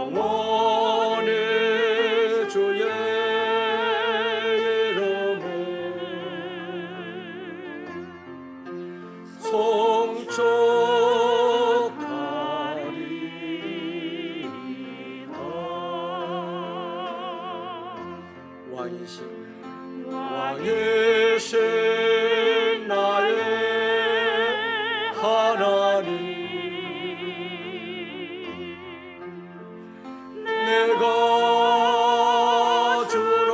영원히 주의 이름을 송축하리이다. 왕이신 나의 하나님, 내가 주를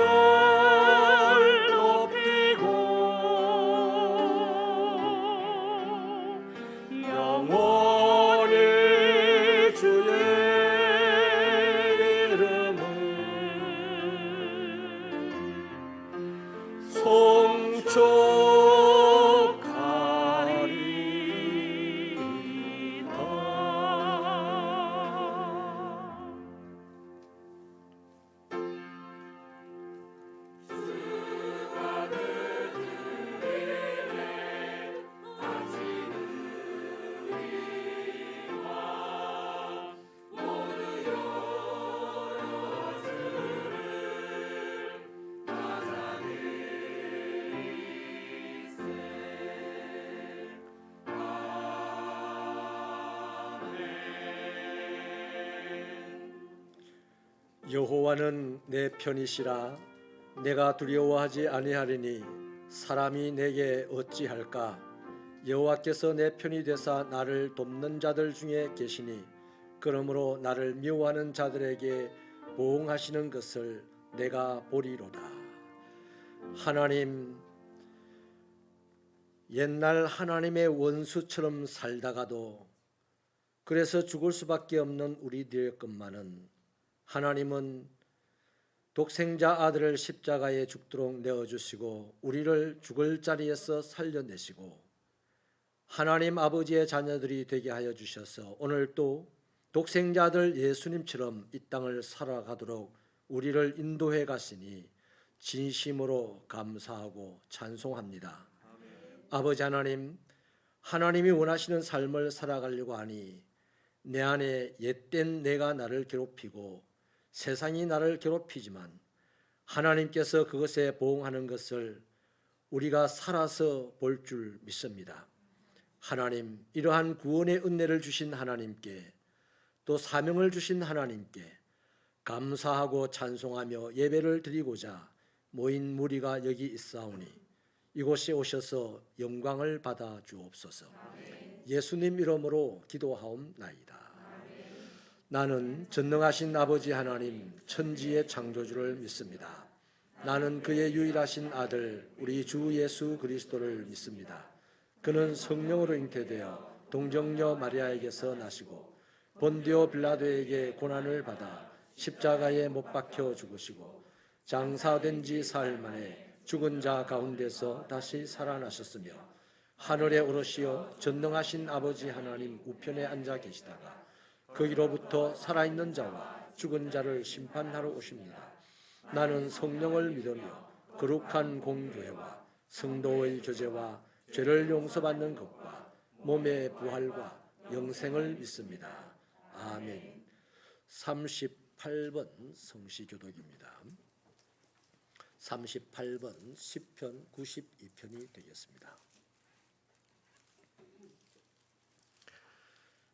높이고 영원히 주의 이름을 여호와는 내 편이시라. 내가 두려워하지 아니하리니 사람이 내게 어찌할까. 여호와께서 내 편이 되사 나를 돕는 자들 중에 계시니 그러므로 나를 미워하는 자들에게 보응하시는 것을 내가 보리로다. 하나님, 옛날 하나님의 원수처럼 살다가도 그래서 죽을 수밖에 없는 우리들의 것만은 하나님은 독생자 아들을 십자가에 죽도록 내어주시고 우리를 죽을 자리에서 살려내시고 하나님 아버지의 자녀들이 되게 하여 주셔서 오늘 또 독생자 아들 예수님처럼 이 땅을 살아가도록 우리를 인도해 가시니 진심으로 감사하고 찬송합니다. 아버지 하나님, 하나님이 원하시는 삶을 살아가려고 하니 내 안에 옛된 내가 나를 괴롭히고 세상이 나를 괴롭히지만 하나님께서 그것에 보응하는 것을 우리가 살아서 볼 줄 믿습니다. 하나님, 이러한 구원의 은혜를 주신 하나님께 또 사명을 주신 하나님께 감사하고 찬송하며 예배를 드리고자 모인 무리가 여기 있사오니 이곳에 오셔서 영광을 받아 주옵소서. 예수님 이름으로 기도하옵나이다. 나는 전능하신 아버지 하나님 천지의 창조주를 믿습니다. 나는 그의 유일하신 아들 우리 주 예수 그리스도를 믿습니다. 그는 성령으로 잉태되어 동정녀 마리아에게서 나시고 본디오 빌라도에게 고난을 받아 십자가에 못 박혀 죽으시고 장사된 지 사흘 만에 죽은 자 가운데서 다시 살아나셨으며 하늘에 오르시어 전능하신 아버지 하나님 우편에 앉아 계시다가 거기로부터 살아있는 자와 죽은 자를 심판하러 오십니다. 나는 성령을 믿으며 거룩한 공교회와 성도의 교제와 죄를 용서받는 것과 몸의 부활과 영생을 믿습니다. 아멘. 38번 성시교독입니다. 38번 시편 92편이 되겠습니다.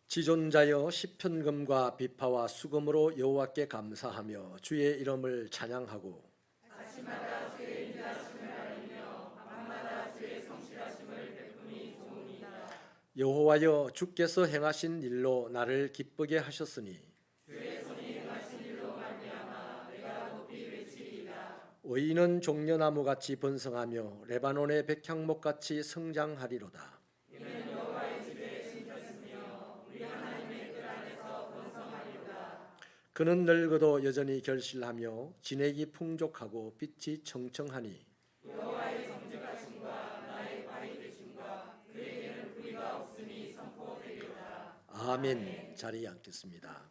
지존자여 시편금과 비파와 수금으로 여호와께 감사하며 주의 이름을 찬양하고 아침마다 주의 인자하심을 알리며 밤마다 주의 성실하심을 베풀니 좋으니이다. 여호와여 주께서 행하신 일로 나를 기쁘게 하셨으니 주의 손이 행하신 일로 말미암아 내가 높이 외치리이다. 의인은 종려나무같이 번성하며 레바논의 백향목같이 성장하리로다. 이는 여호와의 집에 심겼으며 우리 하나님의 뜰 안에서 번성하리로다. 그는 늙어도 여전히 결실하며 진액이 풍족하고 빛이 청청하니 여호와의 정직하심과 나의 발이 되심과 그에게는 불의가 없으니 선포되리로다. 아멘. 자리에 앉겠습니다.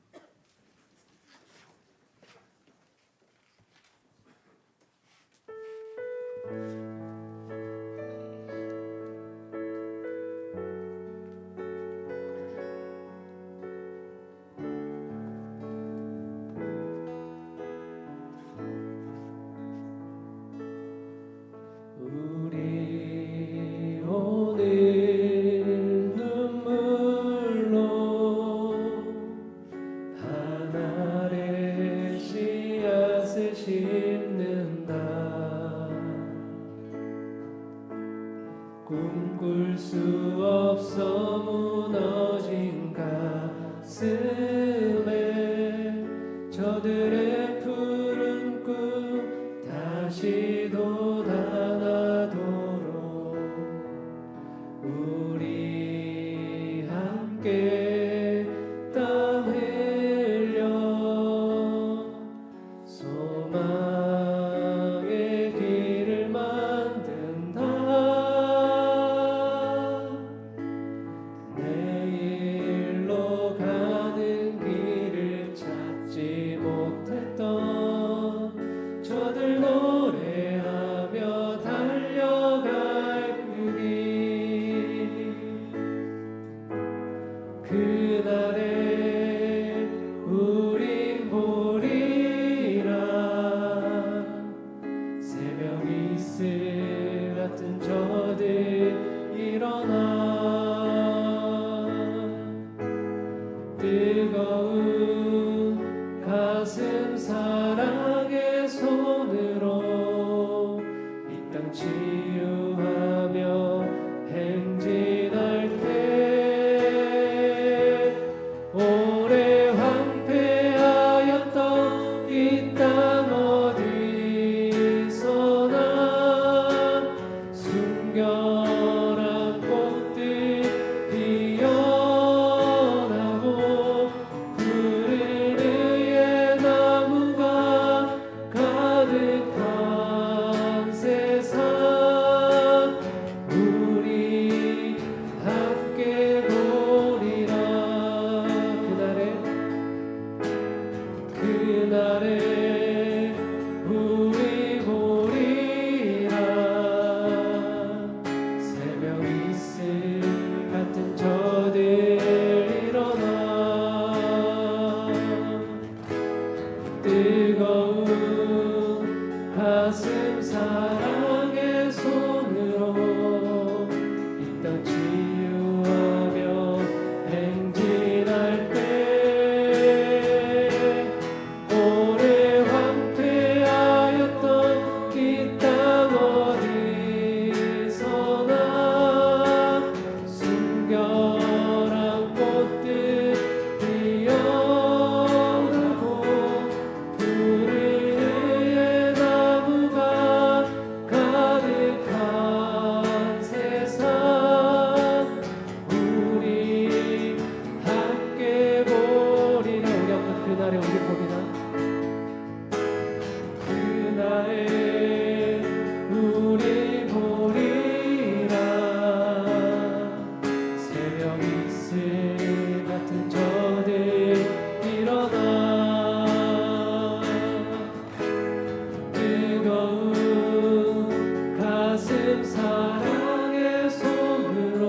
수 없어 무너진 가슴에 저들의 푸른 꿈 다시 돋아나도록 우리 함께 땀 흘려 소망의 길을 만든다. 내일로 가는 길을 찾지 못했던 저들 노래하며 달려갈 그 길. 그날에 우린 보리라. 새벽 이슬 같은 저들 일어나 뜨거운 가슴 사랑의 손으로 이 땅 치유하며 행진할 때 오래 황폐하였던 이 땅 어디서나 순결한 꽃들 피어나고 푸른 의의 나무가 가득한 세상 우리 함께 보리라. 그날에 우리 보리라. 새벽 이슬 같은 저들 일어나 뜨거운 가슴 사랑의 손으로 이 땅 치유하며 행진할 때 오래 황폐하였던 이 땅 어디서나 순결한 꽃들 피어나고 푸른 의의 나무가 가득한 세상 우리 함께 보리라. 우리 한번 그날에 우리 보리라. 그날에 우리 보리라. 새벽 이슬 같은 저들 일어나 뜨거운 가슴 사랑의 손으로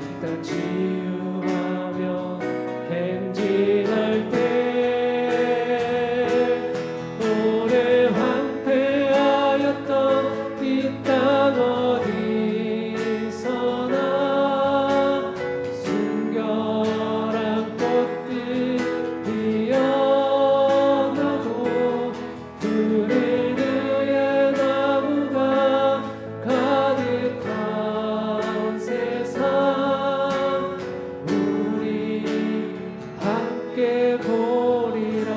이 땅 치유하며 행진할 때 오래 황폐하였던 이 땅 어디서나 순결한 꽃들 피어나고 푸른 의의 나무가 가득한 세상 우리 함께 보리라.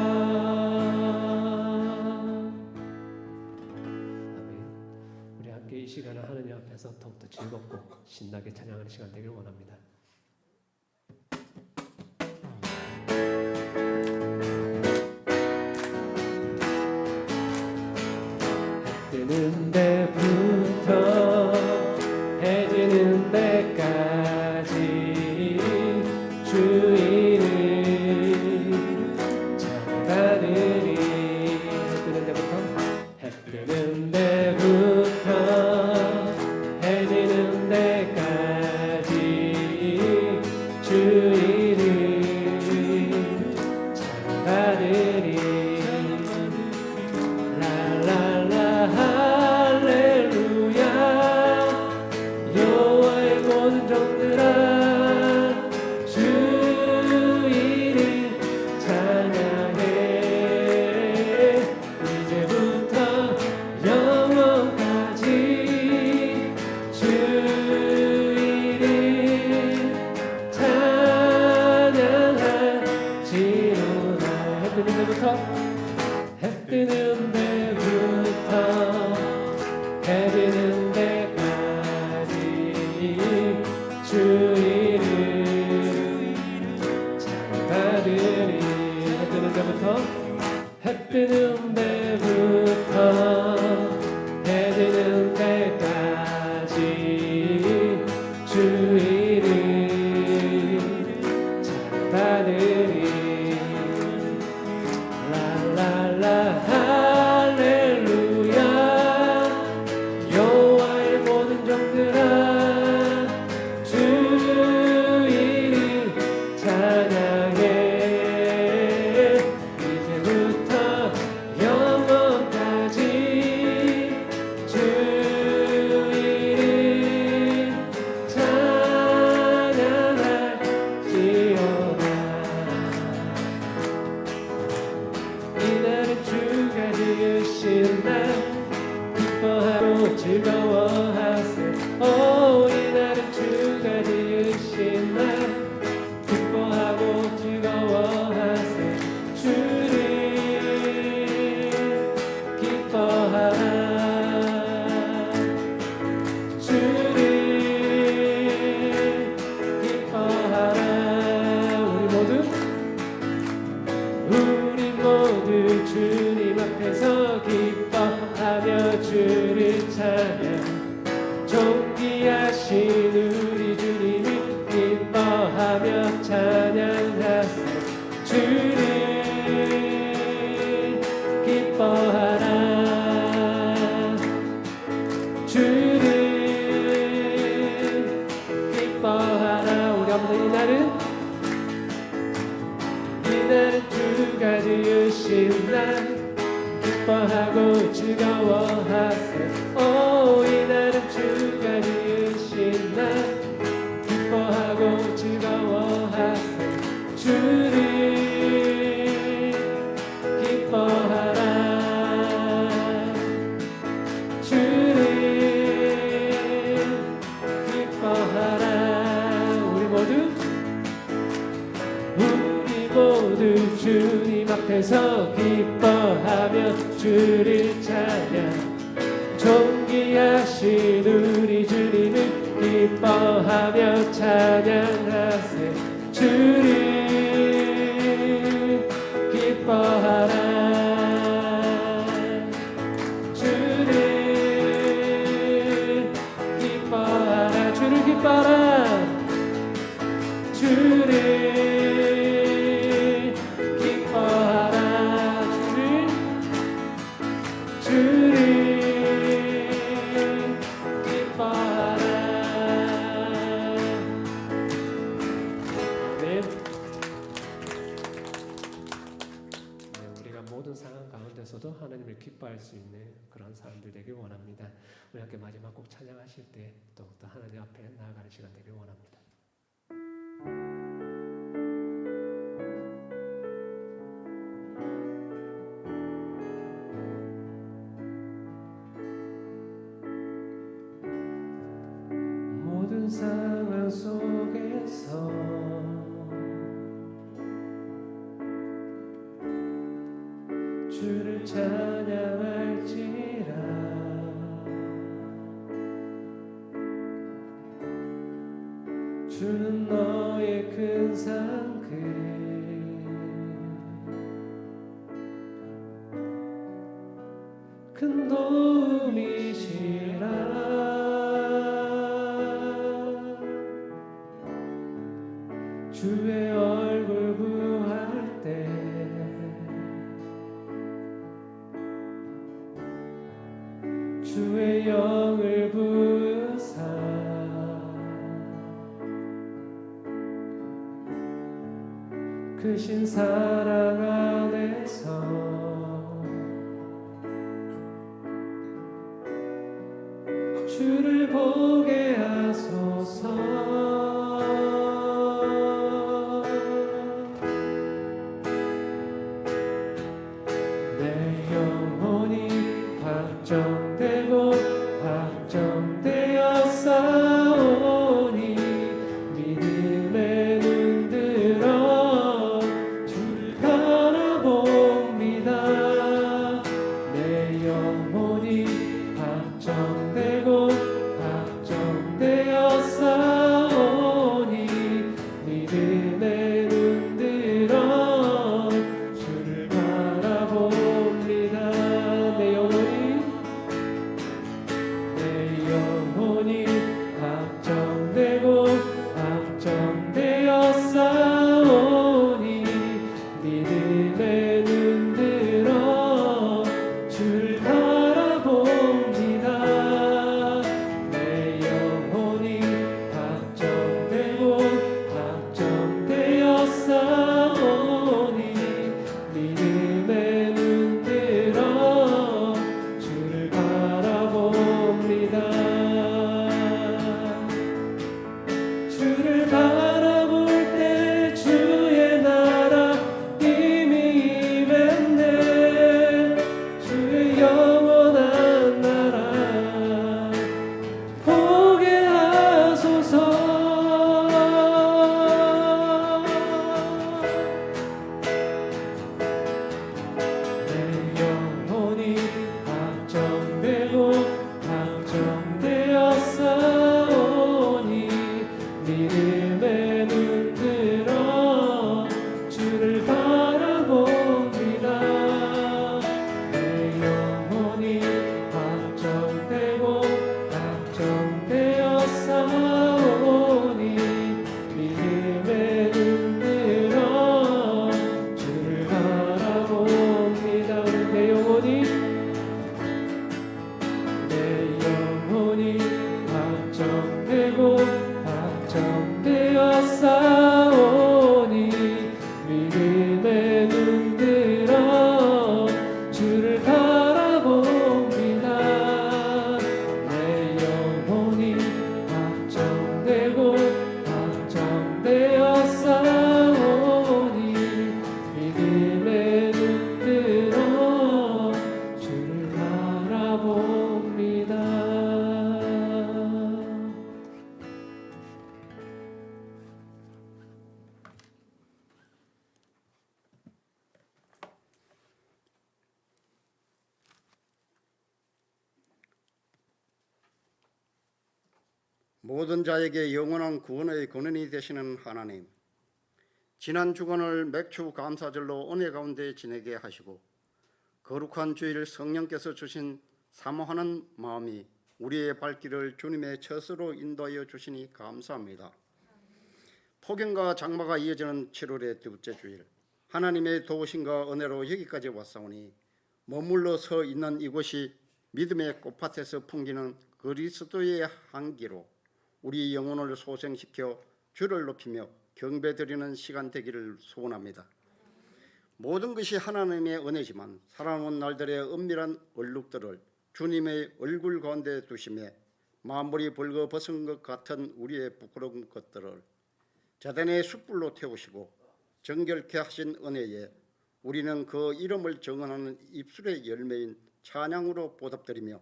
아멘. 우리 함께 이 시간을 하느님 앞에서 더욱더 즐겁고 신나게 찬양하는 시간 되길 원합니다. 뜨는 데부터 해 지는 데까지 주인을 찬양하느니 해 뜨는 데부터 해 지는 데까지 해 뜨는 데부터 해 지는 데까지 주 이름 찬양하리니 해 뜨는 데부터 해 지는 데까지 주 이름 찬양하리니 라라라 할렐루야 여호와의 모든 종들아 주 이름 찬양해 이제부터 영원까지 주 이름 찬양할지어다 이날은 주가 지으신 날 기뻐하고 즐거워하세 오 이날은 주가 지으신 날 기뻐하고 즐거워하세 주를 기뻐하라 주를 기뻐하라 우리 모두 주님 앞에서 기뻐하며 주를 찬양 존귀하신 우리 주님을 기뻐하며 찬양하세 주를 기뻐하라 주를 기뻐하라 우리 한번 이날은 주가 지으신 날 기뻐하고 즐거워하세 오 이날은 주가 지으신 날 기뻐하고 즐거워하세 주를 기뻐하라 주를 기뻐하라 우리 모두 주님 앞에서 기뻐하며 주를 찬양 존귀하신 우리 주님을 기뻐하며 찬양하세 주를 기뻐하라 주를 기뻐하라 주를 기뻐하라 주를 기뻐하라 주를 기뻐하라 네, 우리가 모든 상황 가운데서도 하나님을 기뻐할 수 있는 그런 사람들 되길 원합니다. 우리 함께 마지막 곡 찬양하실 때 더욱더 하나님 앞에 나아가는 시간 되길 원합니다. 모든 상황 속에서 주를 찬양할지라 주는 너의 큰 상급 큰 도움이시라 주의 얼굴 구할 때 주의 영을 부으사 크신 사랑 안에서 주를 보게 하소서 확정되고 확정되어 싸우니 믿음에 눈들어 주를 바라보니 모든 자에게 영원한 구원의 근원이 되시는 하나님, 지난 주간을 맥주 감사절로 은혜 가운데 지내게 하시고 거룩한 주일 성령께서 주신 사모하는 마음이 우리의 발길을 주님의 처소로 인도하여 주시니 감사합니다. 폭염과 장마가 이어지는 7월의 둘째 주일, 하나님의 도우심과 은혜로 여기까지 왔사오니 머물러 서 있는 이곳이 믿음의 꽃밭에서 풍기는 그리스도의 향기로 우리 영혼을 소생시켜 주를 높이며 경배드리는 시간 되기를 소원합니다. 모든 것이 하나님의 은혜지만 살아온 날들의 은밀한 얼룩들을 주님의 얼굴 가운데 두심에 만물이 벌거벗은 것 같은 우리의 부끄러운 것들을 제단의 숯불로 태우시고 정결케 하신 은혜에 우리는 그 이름을 정언하는 입술의 열매인 찬양으로 보답드리며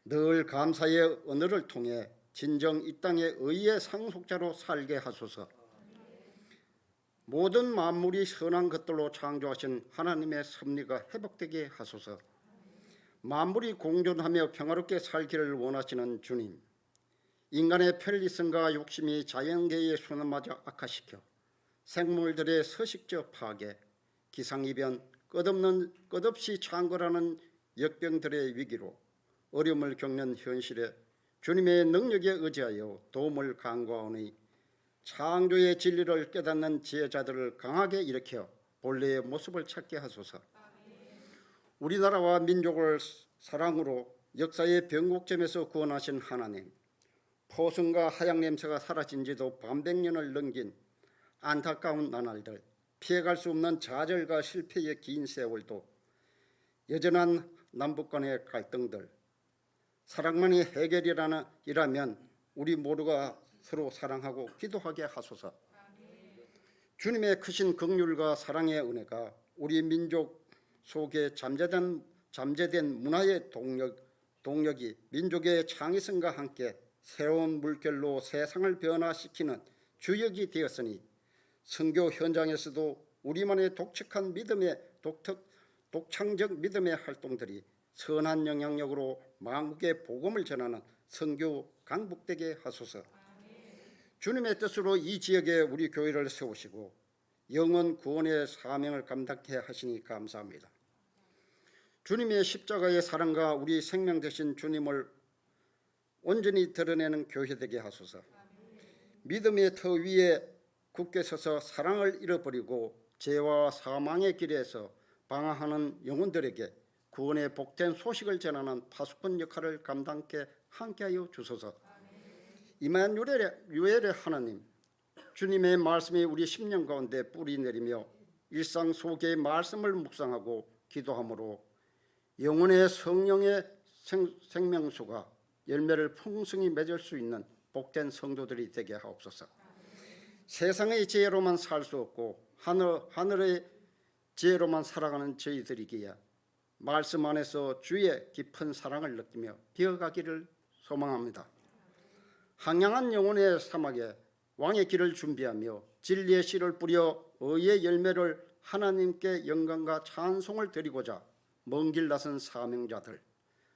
늘 감사의 언어를 통해 진정 이 땅의 의의 상속자로 살게 하소서. 모든 만물이 선한 것들로 창조하신 하나님의 섭리가 회복되게 하소서. 만물이 공존하며 평화롭게 살기를 원하시는 주님, 인간의 편리성과 욕심이 자연계의 순환마저 악화시켜 생물들의 서식적 파괴, 기상이변, 끝없이 창궐하는 역병들의 위기로 어려움을 겪는 현실에 주님의 능력에 의지하여 도움을 간구하오니 창조의 진리를 깨닫는 지혜자들을 강하게 일으켜 본래의 모습을 찾게 하소서. 우리나라와 민족을 사랑으로 역사의 변곡점에서 구원하신 하나님, 포성과 하양 냄새가 사라진 지도 반백년을 넘긴 안타까운 나날들, 피해갈 수 없는 좌절과 실패의 긴 세월도, 여전한 남북 간의 갈등들, 사랑만이 해결이라면 우리 모두가 서로 사랑하고 기도하게 하소서. 주님의 크신 긍휼과 사랑의 은혜가 우리 민족 속에 잠재된 문화의 동력이 민족의 창의성과 함께 새로운 물결로 세상을 변화시키는 주역이 되었으니 선교 현장에서도 우리만의 독특한 믿음의 독창적 믿음의 활동들이 선한 영향력으로 만국의 복음을 전하는 선교 강북되게 하소서. 주님의 뜻으로 이 지역에 우리 교회를 세우시고 영혼 구원의 사명을 감당케 하시니 감사합니다. 주님의 십자가의 사랑과 우리 생명 되신 주님을 온전히 드러내는 교회 되게 하소서. 믿음의 터 위에 굳게 서서 사랑을 잃어버리고 죄와 사망의 길에서 방황하는 영혼들에게 구원의 복된 소식을 전하는 파수꾼 역할을 감당케 함께하여 주소서. 이마누엘의 하나님, 주님의 말씀이 우리 심령 가운데 뿌리 내리며 일상 속의 말씀을 묵상하고 기도함으로 영혼의 성령의 생명수가 열매를 풍성히 맺을 수 있는 복된 성도들이 되게 하옵소서. 세상의 지혜로만 살 수 없고 하늘의 지혜로만 살아가는 저희들이기에 말씀 안에서 주의 깊은 사랑을 느끼며 되어가기를 소망합니다. 황량한 영혼의 사막에 왕의 길을 준비하며 진리의 씨를 뿌려 의의 열매를 하나님께 영광과 찬송을 드리고자 먼 길 나선 사명자들,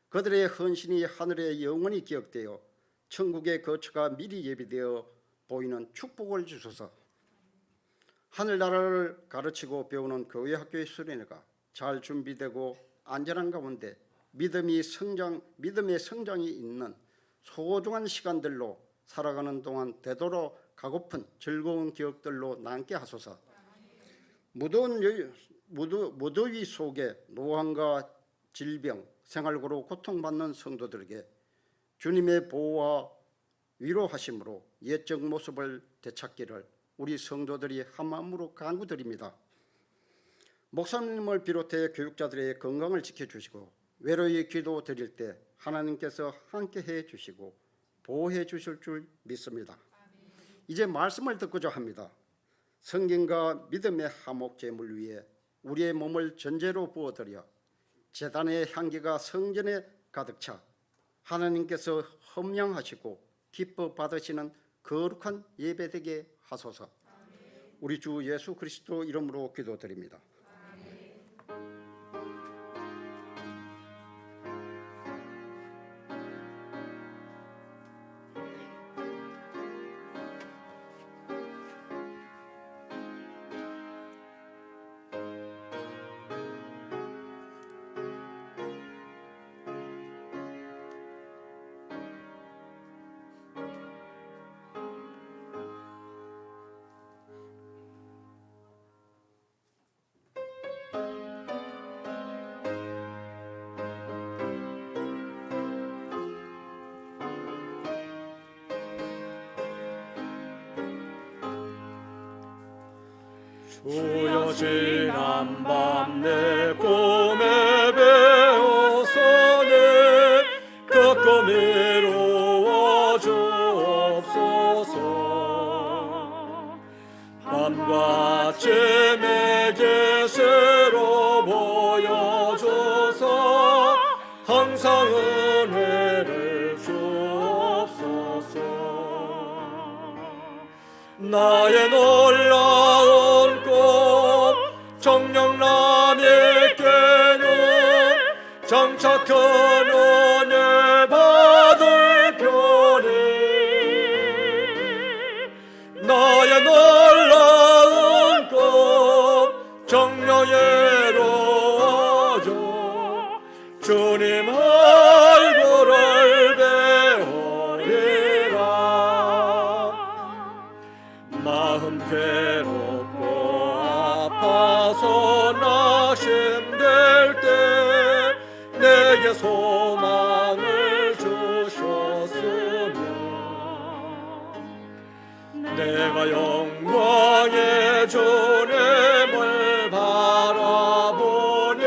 그들의 헌신이 하늘의 영원히 기억되어 천국의 거처가 미리 예비되어 보이는 축복을 주소서. 하늘나라를 가르치고 배우는 교회 학교의 수련회가 잘 준비되고 안전한 가운데 믿음의 성장이 있는 소중한 시간들로 살아가는 동안 되도록 가고픈 즐거운 기억들로 남게 하소서. 무더위 속에 노환과 질병, 생활고로 고통받는 성도들에게 주님의 보호와 위로하심으로 옛적 모습을 되찾기를 우리 성도들이 한마음으로 간구드립니다. 목사님을 비롯해 교육자들의 건강을 지켜주시고 외로이 기도 드릴 때 하나님께서 함께해 주시고 보호해 주실 줄 믿습니다. 이제 말씀을 듣고자 합니다. 성경과 믿음의 화목 제물 위에 우리의 몸을 전제로 부어드려 제단의 향기가 성전에 가득 차 하나님께서 험령하시고 기뻐 받으시는 거룩한 예배되게 하소서. 우리 주 예수 그리스도 이름으로 기도드립니다. 주여 지난밤 내 꿈에 배어서네 그 꿈 이루어 주옵소서. 밤같이 내게 새로 보여줘서 항상 은혜를 주옵소서. 나의 놀라운 꿈 정령남에게는 장차 큰 은혜 받을 편이 나의 놀라운 꿈 정령이로워져 주님 얼굴을 배우리라. 마음 괴롭고 아파서 낙심될 때 내게 소망을 주셨으며 내가 영광의 주님을 바라보니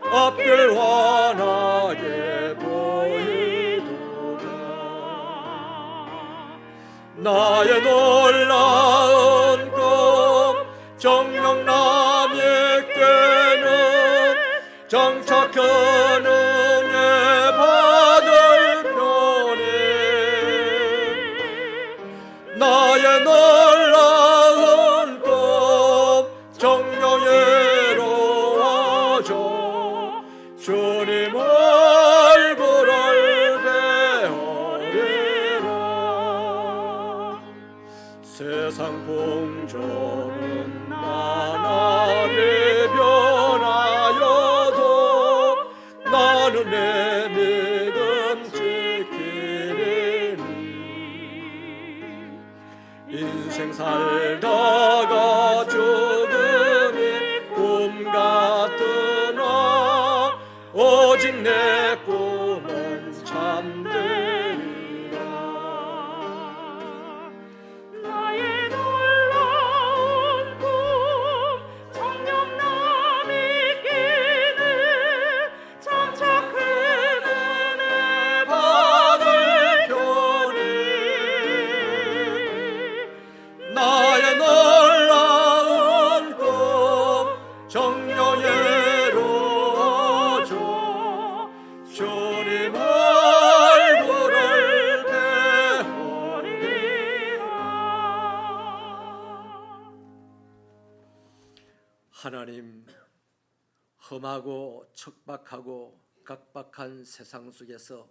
앞길 환하게 보이도다. 나의 놀라운 꿈 정령남에게는 장차 큰 은혜 받을 편이 나의 놀라운 꿈 정령이로워져 주님 얼굴을 배우리라. 세상 풍조는 나날이 변하여도 나는 내 믿음 지키리니 인생 살다가 죽음이 꿈 같으나 오직 내 꿈은 참되리라. 나의 놀라운 꿈 정령남에게는 장차 큰 은혜 받을 편이 나의 놀라운 꿈 정령이로워져 주님 얼굴을 배우리라. 하나님, 험하고 척박하고 각박한 세상 속에서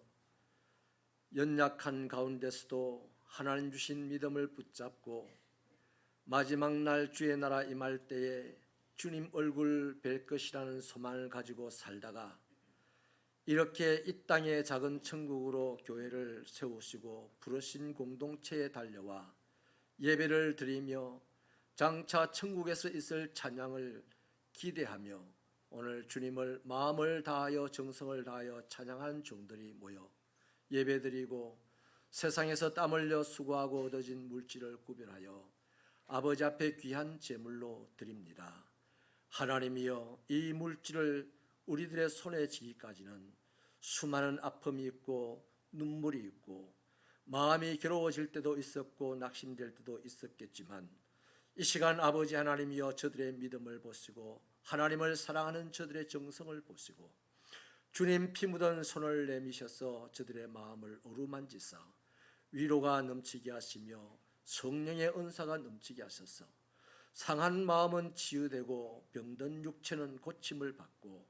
연약한 가운데서도 하나님 주신 믿음을 붙잡고 마지막 날 주의 나라 임할 때에 주님 얼굴 뵐 것이라는 소망을 가지고 살다가 이렇게 이 땅의 작은 천국으로 교회를 세우시고 부르신 공동체에 달려와 예배를 드리며 장차 천국에서 있을 찬양을 기대하며 오늘 주님을 마음을 다하여 정성을 다하여 찬양하는 종들이 모여 예배드리고 세상에서 땀 흘려 수고하고 얻어진 물질을 구별하여 아버지 앞에 귀한 제물로 드립니다. 하나님이여, 이 물질을 우리들의 손에 쥐기까지는 수많은 아픔이 있고 눈물이 있고 마음이 괴로워질 때도 있었고 낙심될 때도 있었겠지만 이 시간 아버지 하나님이여, 저들의 믿음을 보시고 하나님을 사랑하는 저들의 정성을 보시고 주님 피 묻은 손을 내미셔서 저들의 마음을 어루만지사 위로가 넘치게 하시며 성령의 은사가 넘치게 하셔서 상한 마음은 치유되고 병든 육체는 고침을 받고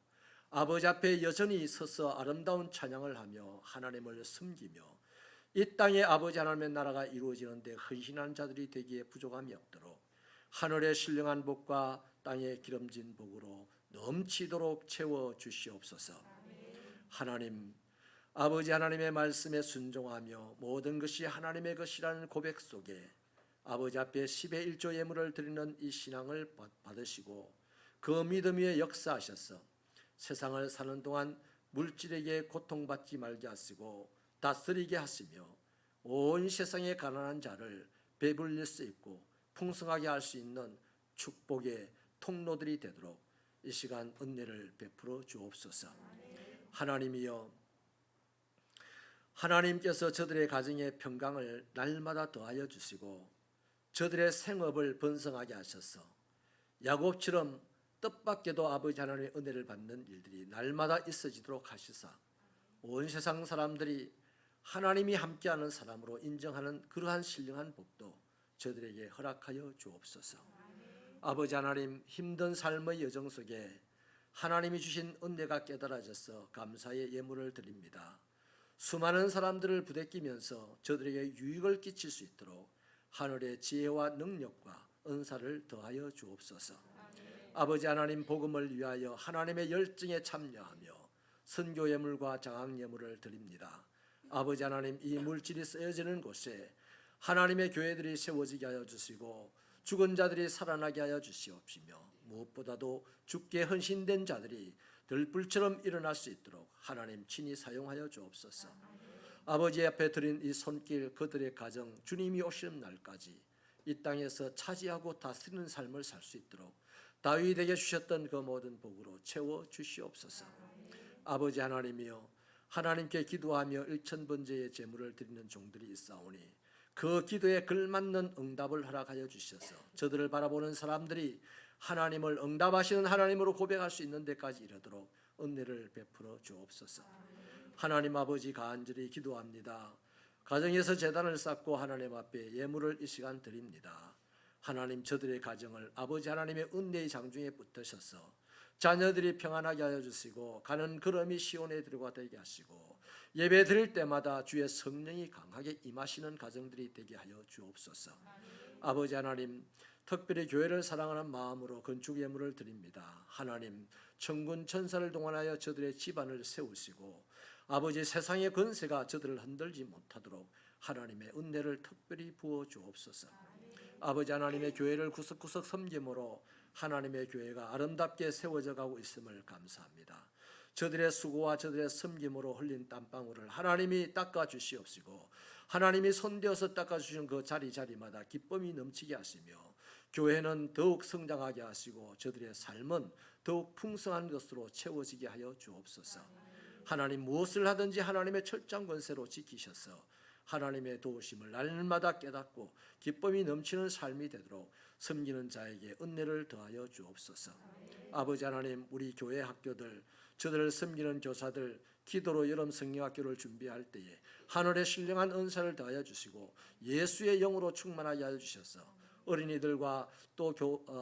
아버지 앞에 여전히 서서 아름다운 찬양을 하며 하나님을 섬기며 이 땅에 아버지 하나님의 나라가 이루어지는 데 헌신한 자들이 되기에 부족함이 없도록 하늘의 신령한 복과 땅의 기름진 복으로 넘치도록 채워 주시옵소서. 하나님, 아버지 하나님의 말씀에 순종하며 모든 것이 하나님의 것이라는 고백 속에 아버지 앞에 10의 1조 예물을 드리는 이 신앙을 받으시고 그 믿음 위에 역사하셔서 세상을 사는 동안 물질에게 고통받지 말게 하시고 다스리게 하시며 온 세상의 가난한 자를 배불릴 수 있고 풍성하게 할 수 있는 축복의 통로들이 되도록 이 시간 은혜를 베풀어 주옵소서. 하나님이여, 하나님께서 저들의 가정의 평강을 날마다 더하여 주시고 저들의 생업을 번성하게 하셔서 야곱처럼 뜻밖에도 아버지 하나님의 은혜를 받는 일들이 날마다 있어지도록 하시사 온 세상 사람들이 하나님이 함께하는 사람으로 인정하는 그러한 신령한 복도 저들에게 허락하여 주옵소서. 아버지 하나님, 힘든 삶의 여정 속에 하나님이 주신 은혜가 깨달아져서 감사의 예물을 드립니다. 수많은 사람들을 부대끼면서 저들에게 유익을 끼칠 수 있도록 하늘의 지혜와 능력과 은사를 더하여 주옵소서. 아버지 하나님, 복음을 위하여 하나님의 열정에 참여하며 선교 예물과 장학 예물을 드립니다. 아버지 하나님, 이 물질이 쓰여지는 곳에 하나님의 교회들이 세워지게 하여 주시고 죽은 자들이 살아나게 하여 주시옵시며 무엇보다도 주께 헌신된 자들이 들불처럼 일어날 수 있도록 하나님 친히 사용하여 주옵소서. 아버지 앞에 드린 이 손길, 그들의 가정, 주님이 오시는 날까지 이 땅에서 차지하고 다스리는 삶을 살 수 있도록 다윗에게 주셨던 그 모든 복으로 채워 주시옵소서. 아버지 하나님이여, 하나님께 기도하며 일천번제의 제물을 드리는 종들이 있사오니 그 기도에 걸맞는 응답을 허락하여 주셔서 저들을 바라보는 사람들이 하나님을 응답하시는 하나님으로 고백할 수 있는 데까지 이르도록 은혜를 베풀어 주옵소서. 하나님 아버지, 간절히 기도합니다. 가정에서 제단을 쌓고 하나님 앞에 예물을 이 시간 드립니다. 하나님, 저들의 가정을 아버지 하나님의 은혜의 장중에 붙으셔서 자녀들이 평안하게 하여 주시고 가는 걸음이 시온에 들어가게 하시고 예배 드릴 때마다 주의 성령이 강하게 임하시는 가정들이 되게 하여 주옵소서. 아버지 하나님, 특별히 교회를 사랑하는 마음으로 건축 예물을 드립니다. 하나님, 천군 천사를 동원하여 저들의 집안을 세우시고 아버지, 세상의 권세가 저들을 흔들지 못하도록 하나님의 은혜를 특별히 부어 주옵소서. 아버지 하나님의 교회를 구석구석 섬김으로 하나님의 교회가 아름답게 세워져 가고 있음을 감사합니다. 저들의 수고와 저들의 섬김으로 흘린 땀방울을 하나님이 닦아 주시옵시고 하나님이 손대어서 닦아 주신 그 자리자리마다 기쁨이 넘치게 하시며 교회는 더욱 성장하게 하시고 저들의 삶은 더욱 풍성한 것으로 채워지게 하여 주옵소서. 하나님, 무엇을 하든지 하나님의 철장 권세로 지키셔서 하나님의 도우심을 날마다 깨닫고 기쁨이 넘치는 삶이 되도록 섬기는 자에게 은혜를 더하여 주옵소서. 아버지 하나님, 우리 교회 학교들, 저들을 섬기는 교사들, 기도로 여름 성경학교를 준비할 때에 하늘의 신령한 은사를 더하여 주시고 예수의 영으로 충만하게 하여 주셔서 어린이들과 또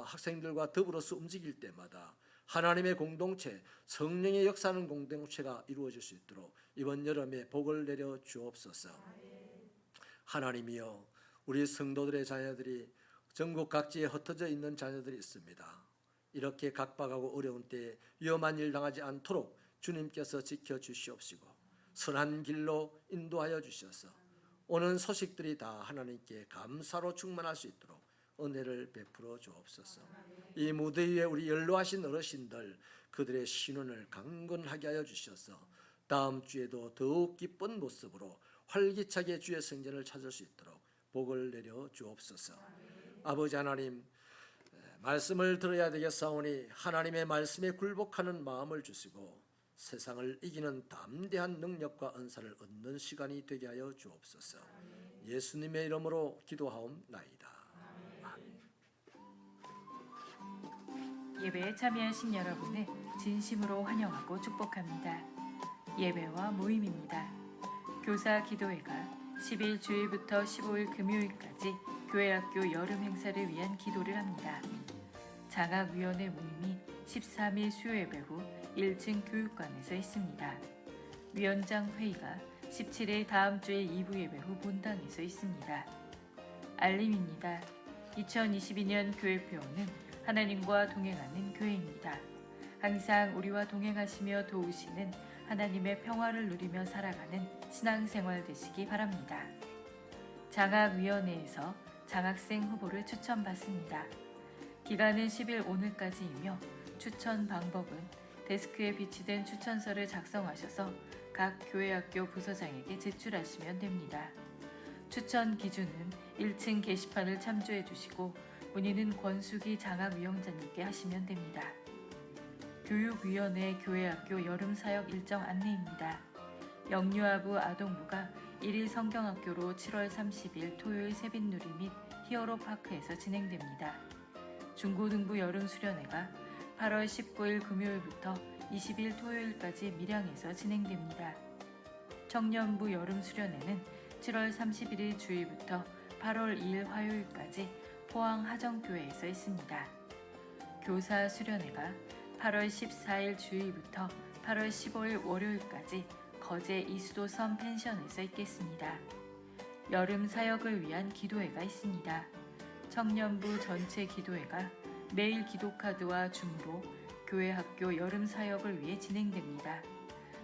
학생들과 더불어서 움직일 때마다 하나님의 공동체, 성령의 역사하는 공동체가 이루어질 수 있도록 이번 여름에 복을 내려 주옵소서. 하나님이여, 우리 성도들의 자녀들이 전국 각지에 흩어져 있는 자녀들이 있습니다. 이렇게 각박하고 어려운 때에 위험한 일 당하지 않도록 주님께서 지켜주시옵시고 선한 길로 인도하여 주셔서 오는 소식들이 다 하나님께 감사로 충만할 수 있도록 은혜를 베풀어 주옵소서. 이 무대 위에 우리 연로하신 어르신들, 그들의 신원을 강건하게 하여 주셔서 다음 주에도 더욱 기쁜 모습으로 활기차게 주의 성전을 찾을 수 있도록 복을 내려 주옵소서. 아버지 하나님, 말씀을 들어야 되겠사오니 하나님의 말씀에 굴복하는 마음을 주시고 세상을 이기는 담대한 능력과 은사를 얻는 시간이 되게 하여 주옵소서. 예수님의 이름으로 기도하옵나이다. 예배에 참여하신 여러분을 진심으로 환영하고 축복합니다. 예배와 모임입니다. 교사 기도회가 10일 주일부터 15일 금요일까지 교회학교 여름 행사를 위한 기도를 합니다. 장학위원회 모임이 13일 수요예배 후 1층 교육관에서 있습니다. 위원장 회의가 17일 다음 주에 2부 예배 후 본당에서 있습니다. 알림입니다. 2022년 교회표어는 하나님과 동행하는 교회입니다. 항상 우리와 동행하시며 도우시는 하나님의 평화를 누리며 살아가는 신앙생활 되시기 바랍니다. 장학위원회에서 장학생 후보를 추천받습니다. 기간은 10일 오늘까지이며 추천 방법은 데스크에 비치된 추천서를 작성하셔서 각 교회학교 부서장에게 제출하시면 됩니다. 추천 기준은 1층 게시판을 참조해 주시고 문의는 권수기 장학위원장님께 하시면 됩니다. 교육위원회 교회학교 여름사역 일정 안내입니다. 영유아부 아동부가 1일 성경학교로 7월 30일 토요일 새빛누리 및 히어로파크에서 진행됩니다. 중고등부 여름수련회가 8월 19일 금요일부터 20일 토요일까지 밀양에서 진행됩니다. 청년부 여름수련회는 7월 31일 주일부터 8월 2일 화요일까지 포항 하정교회에서 있습니다. 교사 수련회가 8월 14일 주일부터 8월 15일 월요일까지 거제 이수도섬 펜션에서 있겠습니다. 여름 사역을 위한 기도회가 있습니다. 청년부 전체 기도회가 매일 기도카드와 중보, 교회 학교 여름 사역을 위해 진행됩니다.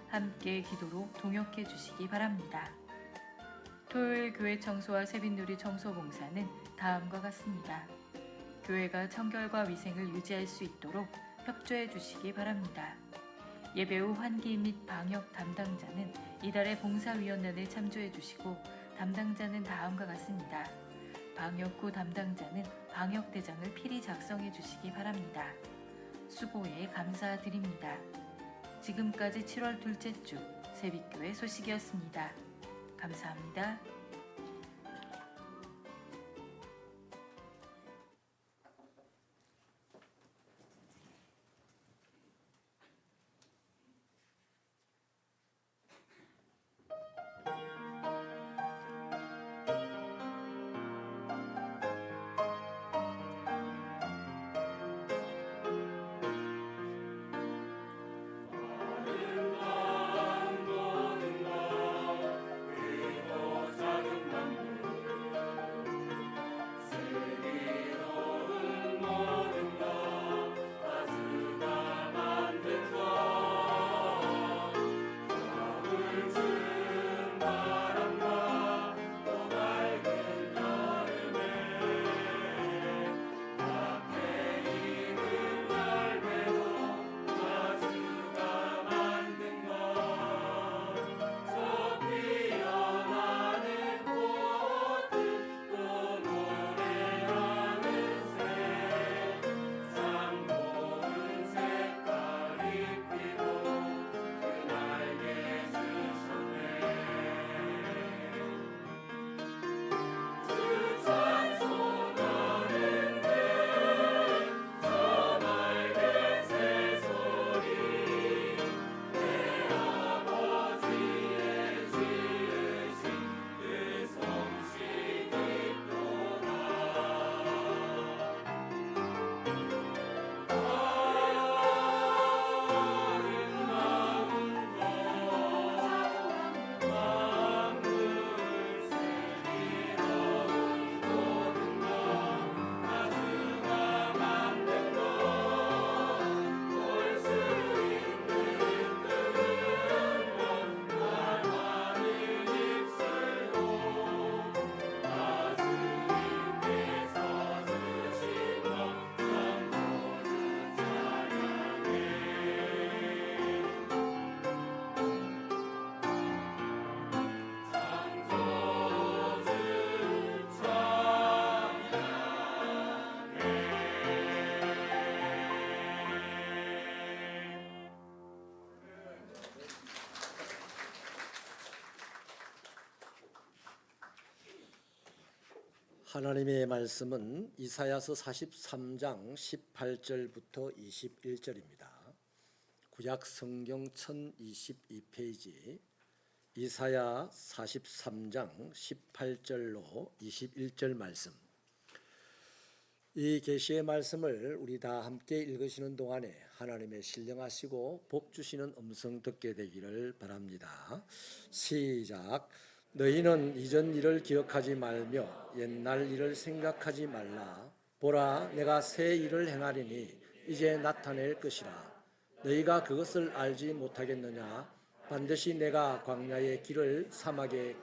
함께 기도로 동역해 주시기 바랍니다. 토요일 교회 청소와 새빛누리 청소 봉사는 다음과 같습니다. 교회가 청결과 위생을 유지할 수 있도록 협조해 주시기 바랍니다. 예배 후 환기 및 방역 담당자는 이달의 봉사위원회에 참조해 주시고 담당자는 다음과 같습니다. 방역 후 담당자는 방역대장을 필히 작성해 주시기 바랍니다. 수고에 감사드립니다. 지금까지 7월 둘째 주 새빛교회 소식이었습니다. 감사합니다. 하나님의 말씀은 이사야서 43장 18절부터 21절입니다. 구약 성경 1022페이지 이사야 43장 18절로 21절 말씀. 이 계시의 말씀을 우리 다 함께 읽으시는 동안에 하나님의 신령하시고 복 주시는 음성 듣게 되기를 바랍니다. 시작. 너희는 이전 일을 기억하지 말며 옛날 일을 생각하지 말라. 보라, 내가 새 일을 행하리니 이제 나타낼 것이라. 너희가 그것을 알지 못하겠느냐? 반드시 내가 광야의 길을 사막에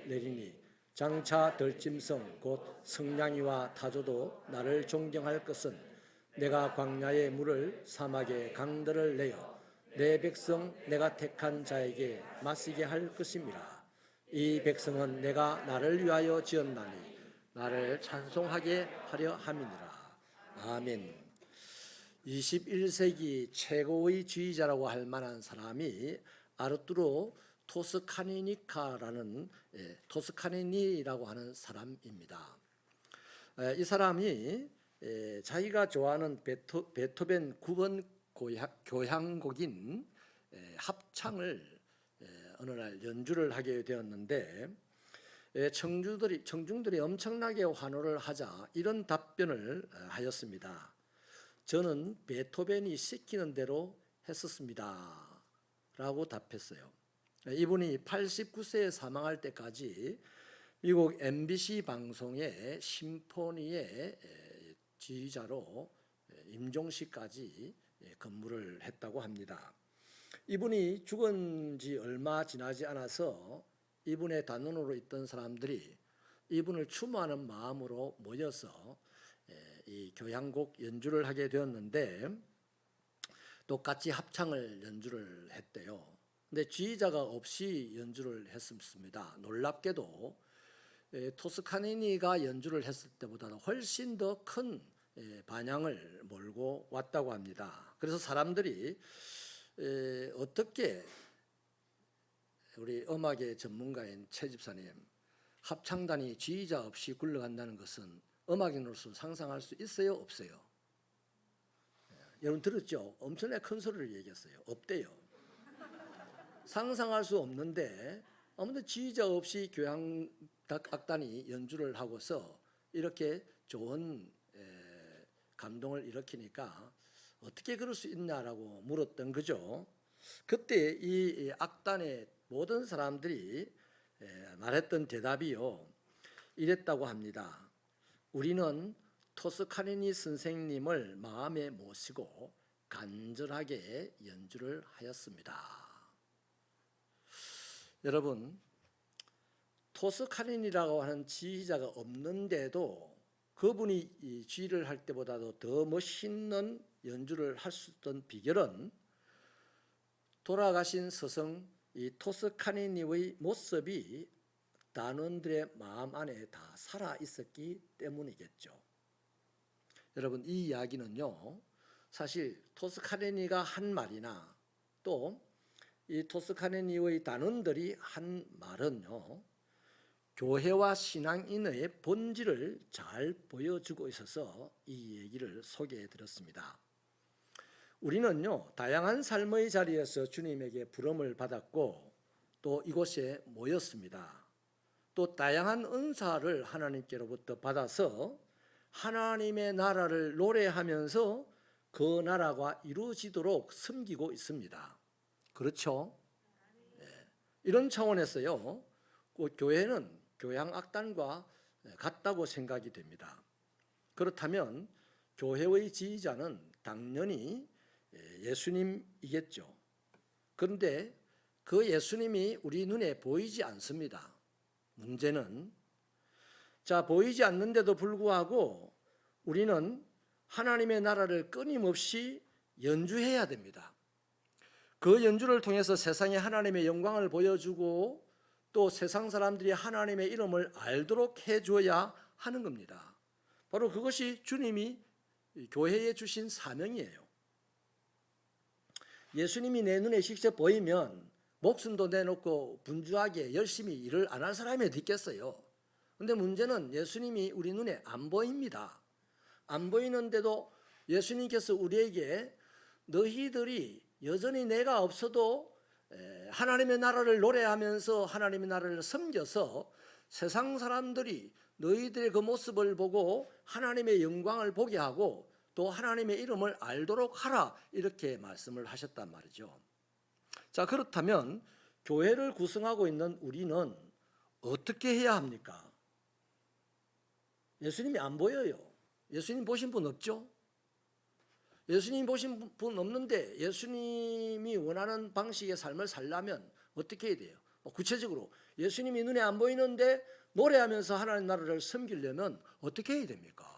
내리니 장차 덜짐승 곧 성냥이와 타조도 나를 존경할 것은 내가 광야의 물을 사막의 강들을 내어 내 백성 내가 택한 자에게 마시게 할 것임이라. 이 백성은 내가 나를 위하여 지었나니 나를 찬송하게 하려 함이니라. 아멘. 21세기 최고의 지휘자라고 할 만한 사람이 아르투로 토스카니니라고 하는 사람입니다. 이 사람이 자기가 좋아하는 베토벤 9번 교향곡인 합창을 어느 날 연주를 하게 되었는데 청중들이 엄청나게 환호를 하자 이런 답변을 하였습니다. 저는 베토벤이 시키는 대로 했었습니다 라고 답했어요. 이분이 89세에 사망할 때까지 미국 MBC 방송의 심포니의 지휘자로 임종시까지 근무를 했다고 합니다. 이분이 죽은 지 얼마 지나지 않아서 이분의 단원으로 있던 사람들이 이분을 추모하는 마음으로 모여서 이 교향곡 연주를 하게 되었는데 똑같이 합창을 연주를 했대요. 근데 지휘자가 없이 연주를 했습니다. 놀랍게도 토스카니니가 연주를 했을 때보다는 훨씬 더 큰 반향을 몰고 왔다고 합니다. 그래서 사람들이 어떻게 우리 음악의 전문가인 최 집사님, 합창단이 지휘자 없이 굴러간다는 것은 음악인으로서 상상할 수 있어요? 없어요? 여러분 들었죠? 엄청나게 큰 소리를 얘기했어요. 없대요. 상상할 수 없는데 아무튼 지휘자 없이 교향악단이 연주를 하고서 이렇게 좋은 감동을 일으키니까 어떻게 그럴 수 있냐라고 물었던 거죠. 그때 이 악단의 모든 사람들이 말했던 대답이요, 이랬다고 합니다. 우리는 토스카니니 선생님을 마음에 모시고 간절하게 연주를 하였습니다. 여러분, 토스카니니라고 하는 지휘자가 없는데도 그분이 이 지휘를 할 때보다도 더 멋있는 연주를 할 수 있던 비결은 돌아가신 스승 이 토스카니니의 모습이 단원들의 마음 안에 다 살아 있었기 때문이겠죠. 여러분, 이 이야기는요, 사실 토스카니니가 한 말이나 또 이 토스카니니의 단원들이 한 말은요, 교회와 신앙인의 본질을 잘 보여주고 있어서 이 얘기를 소개해 드렸습니다. 우리는요, 다양한 삶의 자리에서 주님에게 부름을 받았고 또 이곳에 모였습니다. 또 다양한 은사를 하나님께로부터 받아서 하나님의 나라를 노래하면서 그 나라가 이루어지도록 섬기고 있습니다. 그렇죠? 네. 이런 차원에서요, 교회는 교향악단과 같다고 생각이 됩니다. 그렇다면 교회의 지휘자는 당연히 예수님이겠죠. 그런데 그 예수님이 우리 눈에 보이지 않습니다. 문제는 보이지 않는데도 불구하고 우리는 하나님의 나라를 끊임없이 연주해야 됩니다. 그 연주를 통해서 세상에 하나님의 영광을 보여주고 또 세상 사람들이 하나님의 이름을 알도록 해줘야 하는 겁니다. 바로 그것이 주님이 교회에 주신 사명이에요. 예수님이 내 눈에 직접 보이면 목숨도 내놓고 분주하게 열심히 일을 안 할 사람이 어디 있겠어요. 그런데 문제는 예수님이 우리 눈에 안 보입니다. 안 보이는데도 예수님께서 우리에게 너희들이 여전히 내가 없어도 하나님의 나라를 노래하면서 하나님의 나라를 섬겨서 세상 사람들이 너희들의 그 모습을 보고 하나님의 영광을 보게 하고 또 하나님의 이름을 알도록 하라, 이렇게 말씀을 하셨단 말이죠. 자, 그렇다면 교회를 구성하고 있는 우리는 어떻게 해야 합니까? 예수님이 안 보여요. 예수님 보신 분 없죠? 예수님 보신 분 없는데 예수님이 원하는 방식의 삶을 살려면 어떻게 해야 돼요? 구체적으로 예수님이 눈에 안 보이는데 노래하면서 하나님 나라를 섬기려면 어떻게 해야 됩니까?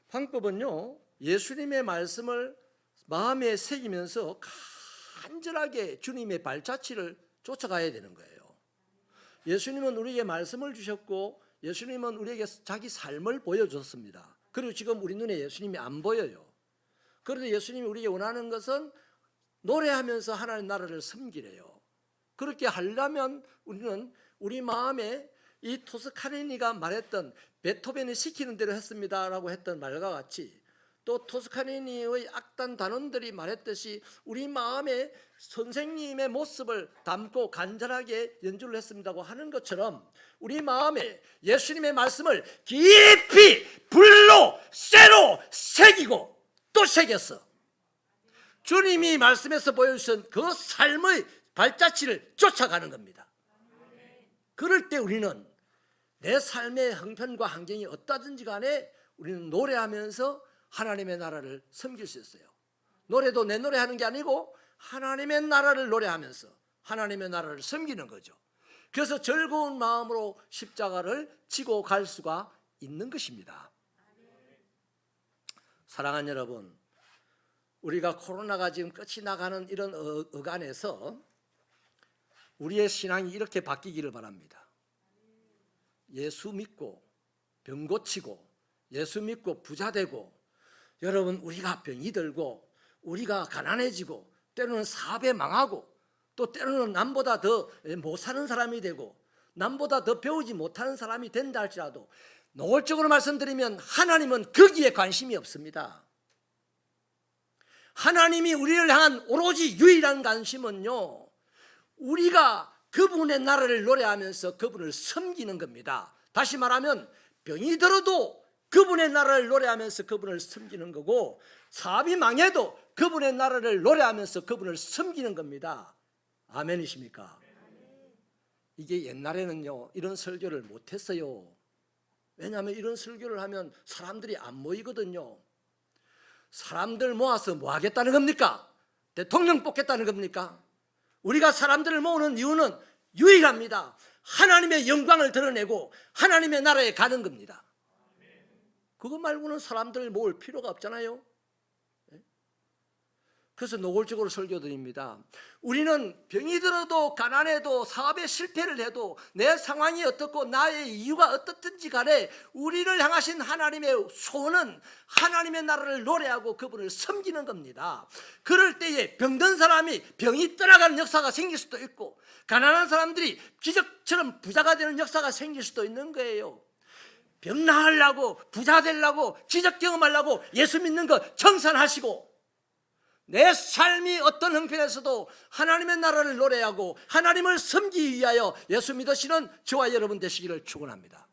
방법은요, 예수님의 말씀을 마음에 새기면서 간절하게 주님의 발자취를 쫓아가야 되는 거예요. 예수님은 우리에게 말씀을 주셨고 예수님은 우리에게 자기 삶을 보여줬습니다. 그리고 지금 우리 눈에 예수님이 안 보여요. 그런데 예수님이 우리에게 원하는 것은 노래하면서 하나님 나라를 섬기래요. 그렇게 하려면 우리는 우리 마음에 이 토스카니니가 말했던 베토벤이 시키는 대로 했습니다라고 했던 말과 같이 또 토스카니니의 악단 단원들이 말했듯이 우리 마음에 선생님의 모습을 담고 간절하게 연주를 했습니다고 하는 것처럼 우리 마음에 예수님의 말씀을 깊이 불로 쇠로 새기고 또 새겼어. 주님이 말씀에서 보여주신 그 삶의 발자취를 쫓아가는 겁니다. 그럴 때 우리는 내 삶의 형편과 환경이 어떠든지 간에 우리는 노래하면서 하나님의 나라를 섬길 수 있어요. 노래도 내 노래하는 게 아니고 하나님의 나라를 노래하면서 하나님의 나라를 섬기는 거죠. 그래서 즐거운 마음으로 십자가를 지고 갈 수가 있는 것입니다. 사랑하는 여러분, 우리가 코로나가 지금 끝이 나가는 이런 어간에서 우리의 신앙이 이렇게 바뀌기를 바랍니다. 예수 믿고 병 고치고 예수 믿고 부자 되고 여러분 우리가 병이 들고 우리가 가난해지고 때로는 사업에 망하고 또 때로는 남보다 더 못 사는 사람이 되고 남보다 더 배우지 못하는 사람이 된다 할지라도 노골적으로 말씀드리면 하나님은 거기에 관심이 없습니다. 하나님이 우리를 향한 오로지 유일한 관심은요, 우리가 그분의 나라를 노래하면서 그분을 섬기는 겁니다. 다시 말하면 병이 들어도 그분의 나라를 노래하면서 그분을 섬기는 거고 사업이 망해도 그분의 나라를 노래하면서 그분을 섬기는 겁니다. 아멘이십니까? 이게 옛날에는요 이런 설교를 못했어요. 왜냐하면 이런 설교를 하면 사람들이 안 모이거든요. 사람들 모아서 뭐 하겠다는 겁니까? 대통령 뽑겠다는 겁니까? 우리가 사람들을 모으는 이유는 유일합니다. 하나님의 영광을 드러내고 하나님의 나라에 가는 겁니다. 그것 말고는 사람들을 모을 필요가 없잖아요. 그래서 노골적으로 설교드립니다. 우리는 병이 들어도 가난해도 사업에 실패를 해도 내 상황이 어떻고 나의 이유가 어떻든지 간에 우리를 향하신 하나님의 소원은 하나님의 나라를 노래하고 그분을 섬기는 겁니다. 그럴 때에 병든 사람이 병이 떠나가는 역사가 생길 수도 있고 가난한 사람들이 기적처럼 부자가 되는 역사가 생길 수도 있는 거예요. 병 나으려고 부자 되려고 기적 경험하려고 예수 믿는 거 청산하시고 내 삶이 어떤 형편에서도 하나님의 나라를 노래하고 하나님을 섬기기 위하여 예수 믿으시는 저와 여러분 되시기를 축원합니다.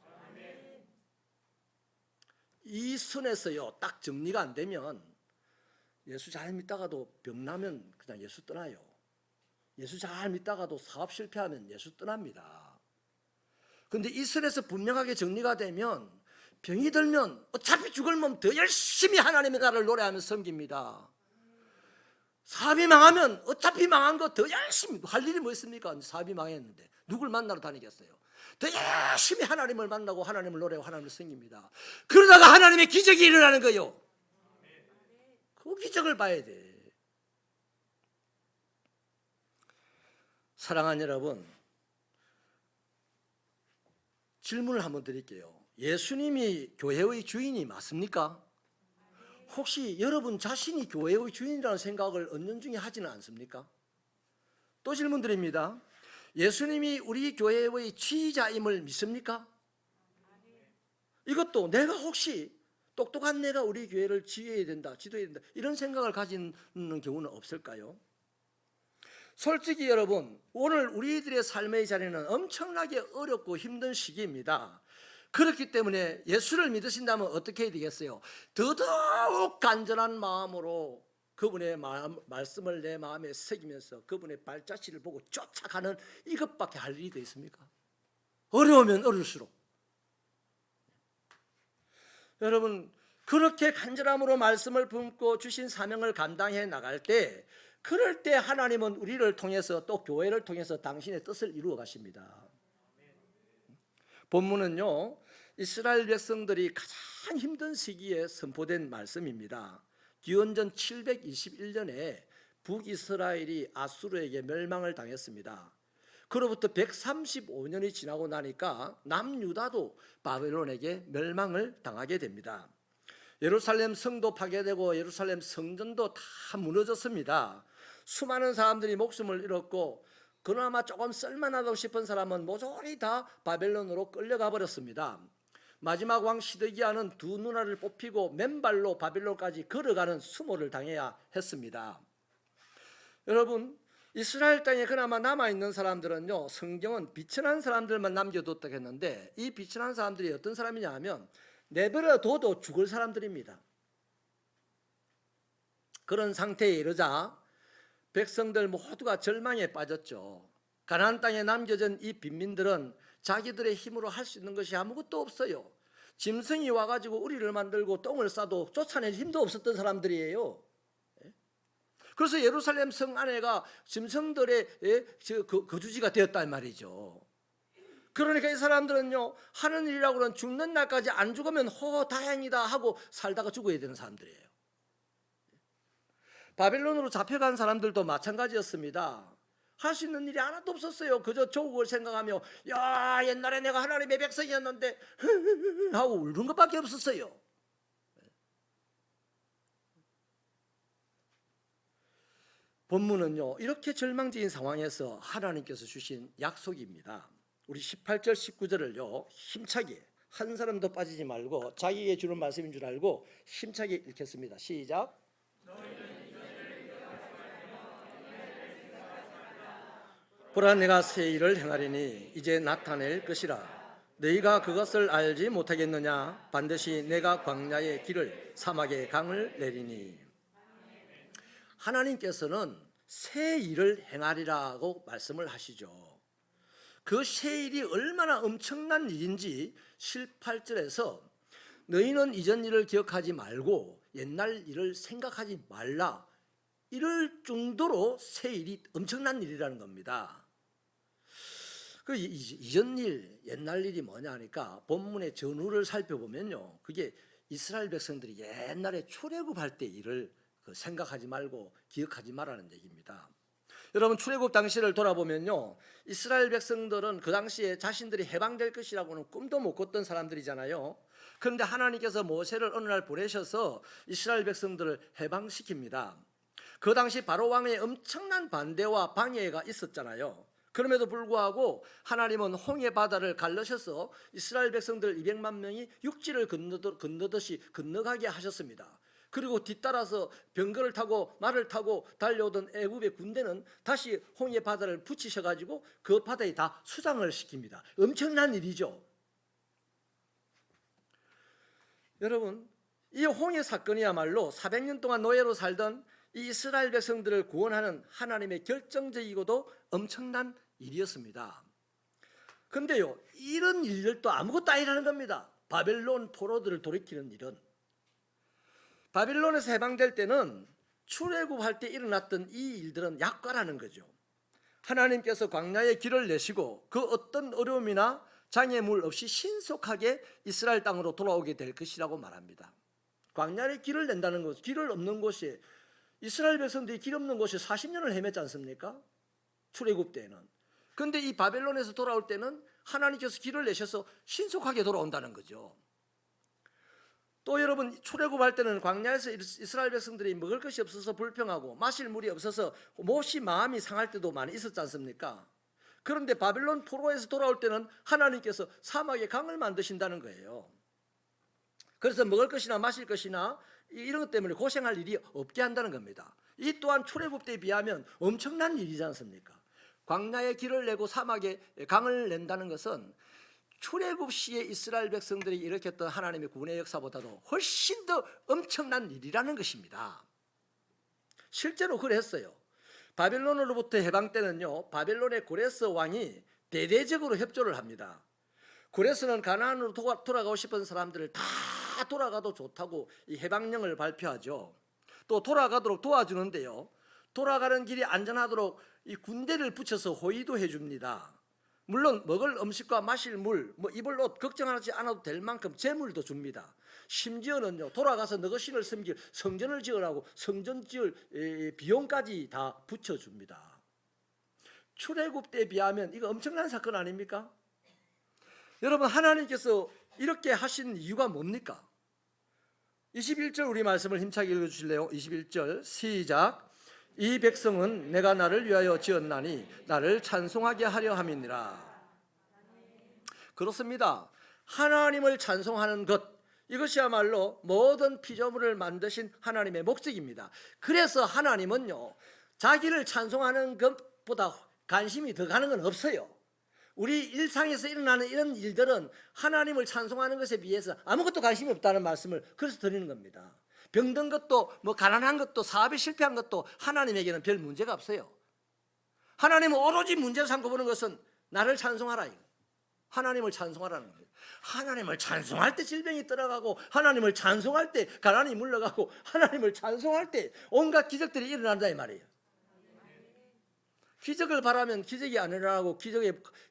이 선에서요 딱 정리가 안 되면 예수 잘 믿다가도 병 나면 그냥 예수 떠나요. 예수 잘 믿다가도 사업 실패하면 예수 떠납니다. 그런데 이 선에서 분명하게 정리가 되면 병이 들면 어차피 죽을 몸 더 열심히 하나님의 나라를 노래하면서 섬깁니다. 사업이 망하면 어차피 망한 거 더 열심히 할 일이 뭐 있습니까? 사업이 망했는데 누굴 만나러 다니겠어요? 더 열심히 하나님을 만나고 하나님을 노래하고 하나님을 섬깁니다. 그러다가 하나님의 기적이 일어나는 거예요. 그 기적을 봐야 돼. 사랑하는 여러분, 질문을 한번 드릴게요. 예수님이 교회의 주인이 맞습니까? 혹시 여러분 자신이 교회의 주인이라는 생각을 은연중에 하지는 않습니까? 또 질문 드립니다. 예수님이 우리 교회의 지휘자임을 믿습니까? 이것도 내가 혹시 똑똑한 내가 우리 교회를 지휘해야 된다, 지도해야 된다 이런 생각을 가지는 경우는 없을까요? 솔직히 여러분 오늘 우리들의 삶의 자리는 엄청나게 어렵고 힘든 시기입니다. 그렇기 때문에 예수를 믿으신다면 어떻게 해야 되겠어요? 더더욱 간절한 마음으로 그분의 말씀을 내 마음에 새기면서 그분의 발자취를 보고 쫓아가는 이것밖에 할 일이 더 있습니까? 어려우면 어려울수록 여러분 그렇게 간절함으로 말씀을 품고 주신 사명을 감당해 나갈 때 그럴 때 하나님은 우리를 통해서 또 교회를 통해서 당신의 뜻을 이루어 가십니다. 본문은요 이스라엘 백성들이 가장 힘든 시기에 선포된 말씀입니다. 기원전 721년에 북이스라엘이 아수르에게 멸망을 당했습니다. 그로부터 135년이 지나고 나니까 남유다도 바벨론에게 멸망을 당하게 됩니다. 예루살렘 성도 파괴되고 예루살렘 성전도 다 무너졌습니다. 수많은 사람들이 목숨을 잃었고 그나마 조금 쓸만하고 싶은 사람은 모조리 다 바벨론으로 끌려가 버렸습니다. 마지막 왕 시드기야는 두 누나를 뽑히고 맨발로 바벨론까지 걸어가는 수모를 당해야 했습니다. 여러분, 이스라엘 땅에 그나마 남아있는 사람들은요, 성경은 비천한 사람들만 남겨뒀다고 했는데 이 비천한 사람들이 어떤 사람이냐 하면 내버려둬도 죽을 사람들입니다. 그런 상태에 이르자 백성들 모두가 절망에 빠졌죠. 가나안 땅에 남겨진 이 빈민들은 자기들의 힘으로 할 수 있는 것이 아무것도 없어요. 짐승이 와가지고 우리를 만들고 똥을 싸도 쫓아낼 힘도 없었던 사람들이에요. 그래서 예루살렘 성 안에가 짐승들의 거주지가 되었단 말이죠. 그러니까 이 사람들은요, 하는 일이라고는 죽는 날까지 안 죽으면 다행이다 하고 살다가 죽어야 되는 사람들이에요. 바벨론으로 잡혀간 사람들도 마찬가지였습니다. 할 수 있는 일이 하나도 없었어요. 그저 조국을 생각하며 야, 옛날에 내가 하나님의 백성이었는데 하고 울는 것밖에 없었어요. 본문은요, 이렇게 절망적인 상황에서 하나님께서 주신 약속입니다. 우리 18절 19절을요 힘차게, 한 사람도 빠지지 말고 자기에게 주는 말씀인 줄 알고 힘차게 읽겠습니다. 시작. 보라, 내가 새 일을 행하리니 이제 나타낼 것이라. 너희가 그것을 알지 못하겠느냐? 반드시 내가 광야의 길을 사막의 강을 내리니. 하나님께서는 새 일을 행하리라고 말씀을 하시죠. 그 새 일이 얼마나 엄청난 일인지 18절에서 너희는 이전 일을 기억하지 말고 옛날 일을 생각하지 말라, 이럴 정도로 새 일이 엄청난 일이라는 겁니다. 그 이전 일, 옛날 일이 뭐냐 하니까 본문의 전후를 살펴보면요, 그게 이스라엘 백성들이 옛날에 출애굽할 때 일을 생각하지 말고 기억하지 말라는 얘기입니다. 여러분, 출애굽 당시를 돌아보면요, 이스라엘 백성들은 그 당시에 자신들이 해방될 것이라고는 꿈도 못 꿨던 사람들이잖아요. 그런데 하나님께서 모세를 어느 날 보내셔서 이스라엘 백성들을 해방시킵니다. 그 당시 바로 왕의 엄청난 반대와 방해가 있었잖아요. 그럼에도 불구하고 하나님은 홍해 바다를 갈르셔서 이스라엘 백성들 200만 명이 육지를 건너듯이 건너가게 하셨습니다. 그리고 뒤따라서 병거를 타고 말을 타고 달려오던 애굽의 군대는 다시 홍해 바다를 붙이셔가지고 그 바다에 다 수장을 시킵니다. 엄청난 일이죠. 여러분, 이 홍해 사건이야말로 400년 동안 노예로 살던 이 이스라엘 백성들을 구원하는 하나님의 결정적이고도 엄청난 일이었습니다. 그런데요, 이런 일들도 아무것도 아니라는 겁니다. 바벨론 포로들을 돌이키는 일은. 바벨론에서 해방될 때는 출애굽할 때 일어났던 이 일들은 약과라는 거죠. 하나님께서 광야의 길을 내시고 그 어떤 어려움이나 장애물 없이 신속하게 이스라엘 땅으로 돌아오게 될 것이라고 말합니다. 광야의 길을 낸다는 것, 길을 없는 곳이, 이스라엘 백성들이 길 없는 곳이 40년을 헤맸지 않습니까? 출애굽 때는. 그런데 이 바벨론에서 돌아올 때는 하나님께서 길을 내셔서 신속하게 돌아온다는 거죠. 또 여러분, 출애굽할 때는 광야에서 이스라엘 백성들이 먹을 것이 없어서 불평하고 마실 물이 없어서 몹시 마음이 상할 때도 많이 있었지 않습니까? 그런데 바벨론 포로에서 돌아올 때는 하나님께서 사막에 강을 만드신다는 거예요. 그래서 먹을 것이나 마실 것이나 이런 것 때문에 고생할 일이 없게 한다는 겁니다. 이 또한 출애굽 때에 비하면 엄청난 일이지 않습니까? 광야의 길을 내고 사막에 강을 낸다는 것은 출애굽 시에 이스라엘 백성들이 일으켰던 하나님의 구원의 역사보다도 훨씬 더 엄청난 일이라는 것입니다. 실제로 그랬어요. 바벨론으로부터 해방 때는요, 바벨론의 고레스 왕이 대대적으로 협조를 합니다. 고레스는 가나안으로 돌아가고 싶은 사람들을 다 돌아가도 좋다고 이 해방령을 발표하죠. 또 돌아가도록 도와주는데요, 돌아가는 길이 안전하도록 이 군대를 붙여서 호위도 해줍니다. 물론 먹을 음식과 마실 물, 입을 옷 걱정하지 않아도 될 만큼 재물도 줍니다. 심지어는요, 돌아가서 너희 신을 섬길 성전을 지으라고 성전 지을 비용까지 다 붙여줍니다. 출애굽 때에 비하면 이거 엄청난 사건 아닙니까? 여러분, 하나님께서 이렇게 하신 이유가 뭡니까? 21절 우리 말씀을 힘차게 읽어주실래요? 21절 시작. 이 백성은 내가 나를 위하여 지었나니 나를 찬송하게 하려 함이니라. 그렇습니다. 하나님을 찬송하는 것, 이것이야말로 모든 피조물을 만드신 하나님의 목적입니다. 그래서 하나님은요, 자기를 찬송하는 것보다 관심이 더 가는 건 없어요. 우리 일상에서 일어나는 이런 일들은 하나님을 찬송하는 것에 비해서 아무것도 관심이 없다는 말씀을 그래서 드리는 겁니다. 병든 것도 뭐 가난한 것도 사업에 실패한 것도 하나님에게는 별 문제가 없어요. 하나님은 오로지 문제를 삼고 보는 것은 나를 찬송하라, 이거. 하나님을 찬송하라는 겁니다. 하나님을 찬송할 때 질병이 떠나가고, 하나님을 찬송할 때 가난이 물러가고, 하나님을 찬송할 때 온갖 기적들이 일어난다 이 말이에요. 기적을 바라면 기적이 안 일어나고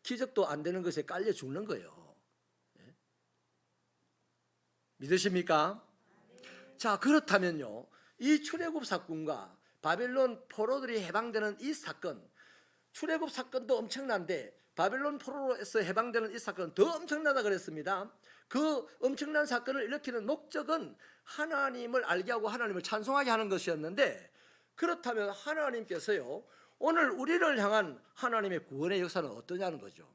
기적도 안 되는 것에 깔려 죽는 거예요. 믿으십니까? 자, 그렇다면요, 이 출애굽 사건과 바벨론 포로들이 해방되는 이 사건, 출애굽 사건도 엄청난데 바벨론 포로로서 해방되는 이 사건은 더 엄청나다 그랬습니다. 그 엄청난 사건을 일으키는 목적은 하나님을 알게 하고 하나님을 찬송하게 하는 것이었는데, 그렇다면 하나님께서요, 오늘 우리를 향한 하나님의 구원의 역사는 어떠냐는 거죠.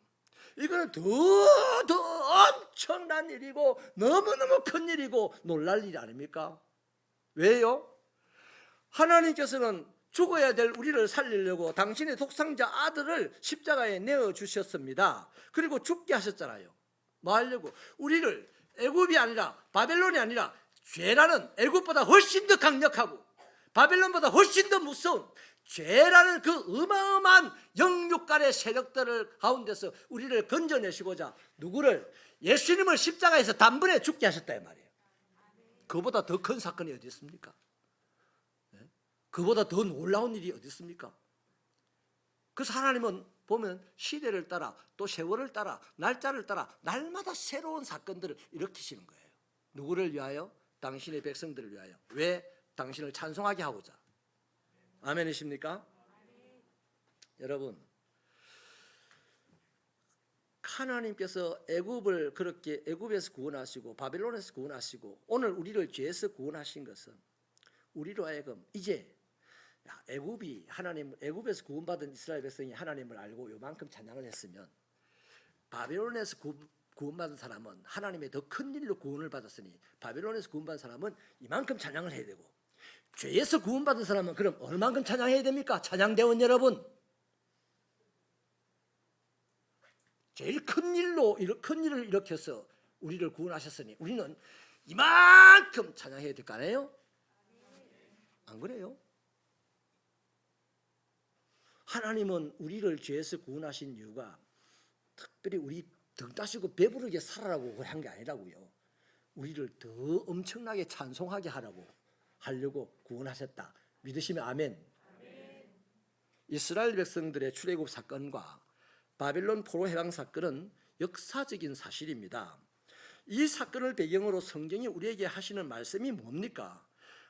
이거는 더 엄청난 일이고 너무너무 큰 일이고 놀랄 일 아닙니까? 왜요? 하나님께서는 죽어야 될 우리를 살리려고 당신의 독생자 아들을 십자가에 내어주셨습니다. 그리고 죽게 하셨잖아요. 뭐 하려고? 우리를 애굽이 아니라 바벨론이 아니라 죄라는, 애굽보다 훨씬 더 강력하고 바벨론보다 훨씬 더 무서운 죄라는 그 어마어마한 영육간의 세력들을 가운데서 우리를 건져내시고자 누구를? 예수님을 십자가에서 단번에 죽게 하셨다 이 말이에요. 그보다 더 큰 사건이 어디 있습니까? 그보다 더 놀라운 일이 어디 있습니까? 그래서 하나님은 보면 시대를 따라 또 세월을 따라 날짜를 따라 날마다 새로운 사건들을 일으키시는 거예요. 누구를 위하여? 당신의 백성들을 위하여. 왜? 당신을 찬송하게 하고자. 아멘이십니까? 여러분, 하나님께서 애굽을 그렇게 애굽에서 구원하시고 바벨론에서 구원하시고 오늘 우리를 죄에서 구원하신 것은 우리로 하여금 이제 애굽에서 구원받은 이스라엘 백성이 하나님을 알고 요만큼 찬양을 했으면, 바벨론에서 구원받은 사람은 하나님의 더 큰 일로 구원을 받았으니 바벨론에서 구원받은 사람은 이만큼 찬양을 해야 되고, 죄에서 구원받은 사람은 그럼 얼만큼 찬양해야 됩니까? 찬양대원 여러분, 제일 큰 일을 일으켜서 우리를 구원하셨으니 우리는 이만큼 찬양해야 될 거 아니에요? 안 그래요? 하나님은 우리를 죄에서 구원하신 이유가 특별히 우리 등 따시고 배부르게 살아라고 한 게 아니라고요. 우리를 더 엄청나게 찬송하게 하려고 구원하셨다. 믿으시면 아멘. 이스라엘 백성들의 출애굽 사건과 바벨론 포로 해방 사건은 역사적인 사실입니다. 이 사건을 배경으로 성경이 우리에게 하시는 말씀이 뭡니까?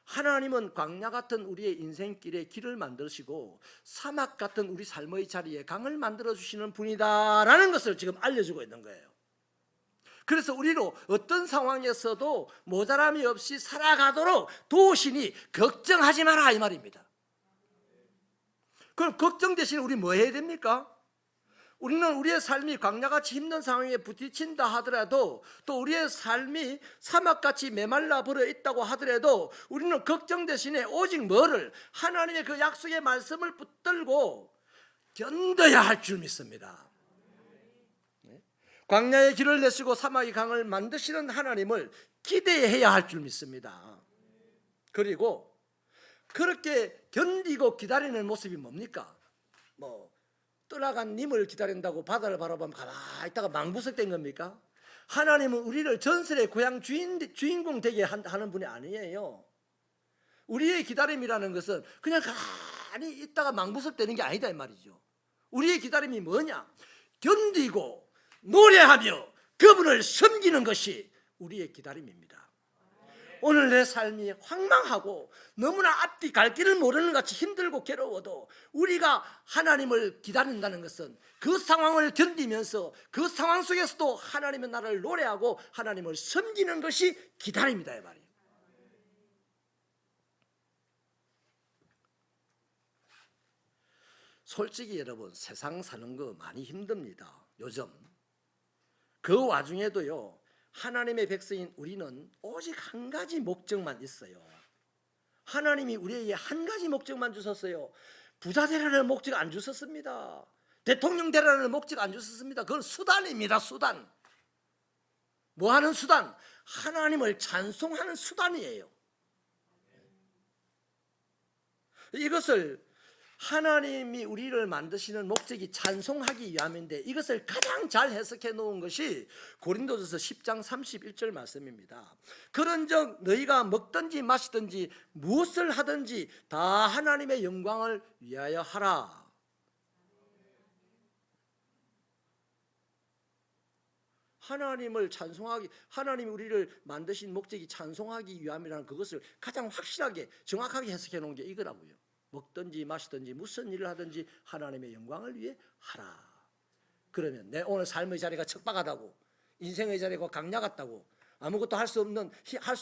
하나님은 광야 같은 우리의 인생길에 길을 만드시고 사막 같은 우리 삶의 자리에 강을 만들어 주시는 분이다라는 것을 지금 알려주고 있는 거예요. 그래서 우리로 어떤 상황에서도 모자람이 없이 살아가도록 도우시니 걱정하지 마라 이 말입니다. 그럼 걱정 대신 우리 뭐 해야 됩니까? 우리는 우리의 삶이 광야같이 힘든 상황에 부딪힌다 하더라도, 또 우리의 삶이 사막같이 메말라 버려 있다고 하더라도 우리는 걱정 대신에 오직 뭐를? 하나님의 그 약속의 말씀을 붙들고 견뎌야 할 줄 믿습니다. 광야의 길을 내시고 사막의 강을 만드시는 하나님을 기대해야 할 줄 믿습니다. 그리고 그렇게 견디고 기다리는 모습이 뭡니까? 떠나간 님을 기다린다고 바다를 바라보면 가만히 있다가 망부석된 겁니까? 하나님은 우리를 전설의 고향 주인공 되게 하는 분이 아니에요. 우리의 기다림이라는 것은 그냥 가만히 있다가 망부석되는 게 아니다 이 말이죠. 우리의 기다림이 뭐냐? 견디고 노래하며 그분을 섬기는 것이 우리의 기다림입니다. 오늘 내 삶이 황망하고 너무나 앞뒤 갈 길을 모르는 것 같이 힘들고 괴로워도 우리가 하나님을 기다린다는 것은 그 상황을 견디면서 그 상황 속에서도 하나님의 나라를 노래하고 하나님을 섬기는 것이 기다림이다 이 말이에요. 솔직히 여러분 세상 사는 거 많이 힘듭니다. 요즘 그 와중에도요 하나님의 백성인 우리는 오직 한 가지 목적만 있어요. 하나님이 우리에게 한 가지 목적만 주셨어요. 부자 되라는 목적 안 주셨습니다. 대통령 되라는 목적 안 주셨습니다. 그건 수단입니다. 수단. 뭐 하는 수단? 하나님을 찬송하는 수단이에요. 이것을 하나님이 우리를 만드시는 목적이 찬송하기 위함인데 이것을 가장 잘 해석해 놓은 것이 고린도전서 10장 31절 말씀입니다. 그런즉 너희가 먹든지 마시든지 무엇을 하든지 다 하나님의 영광을 위하여 하라. 하나님을 찬송하기, 하나님이 우리를 만드신 목적이 찬송하기 위함이라는 그것을 가장 확실하게 정확하게 해석해 놓은 게 이거라고요. 먹든지 마시든지 무슨 일을 하든지 하나님의 영광을 위해 하라. 그러면 내 오늘 삶의 자리가 척박하다고, 인생의 자리가 강야 같다고, 아무것도 할 수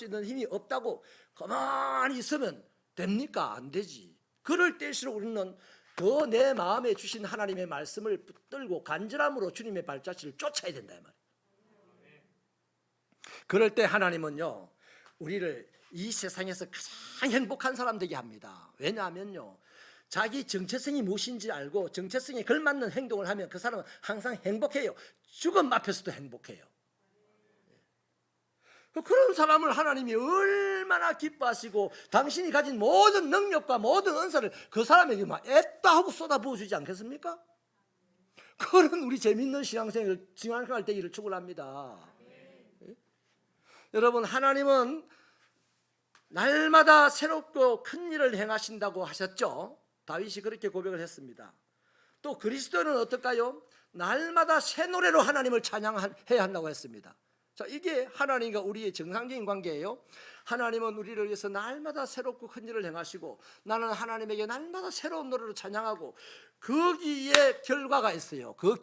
있는 힘이 없다고 가만히 있으면 됩니까? 안 되지. 그럴 때일수록 우리는 더 내 마음에 주신 하나님의 말씀을 붙들고 간절함으로 주님의 발자취를 쫓아야 된다 이 말이에요. 그럴 때 하나님은요 우리를 이 세상에서 가장 행복한 사람 되게 합니다. 왜냐하면요 자기 정체성이 무엇인지 알고 정체성에 걸맞는 행동을 하면 그 사람은 항상 행복해요. 죽음 앞에서도 행복해요. 그런 사람을 하나님이 얼마나 기뻐하시고 당신이 가진 모든 능력과 모든 은사를 그 사람에게 막 애따 하고 쏟아부어 주지 않겠습니까? 그런 우리 재밌는 신앙생활 되기를 축원합니다. 여러분 하나님은 날마다 새롭고 큰 일을 행하신다고 하셨죠. 다윗이 그렇게 고백을 했습니다. 또 그리스도는 어떨까요? 날마다 새 노래로 하나님을 찬양해야 한다고 했습니다. 자, 이게 하나님과 우리의 정상적인 관계예요. 하나님은 우리를 위해서 날마다 새롭고 큰 일을 행하시고 나는 하나님에게 날마다 새로운 노래로 찬양하고 거기에 결과가 있어요. 그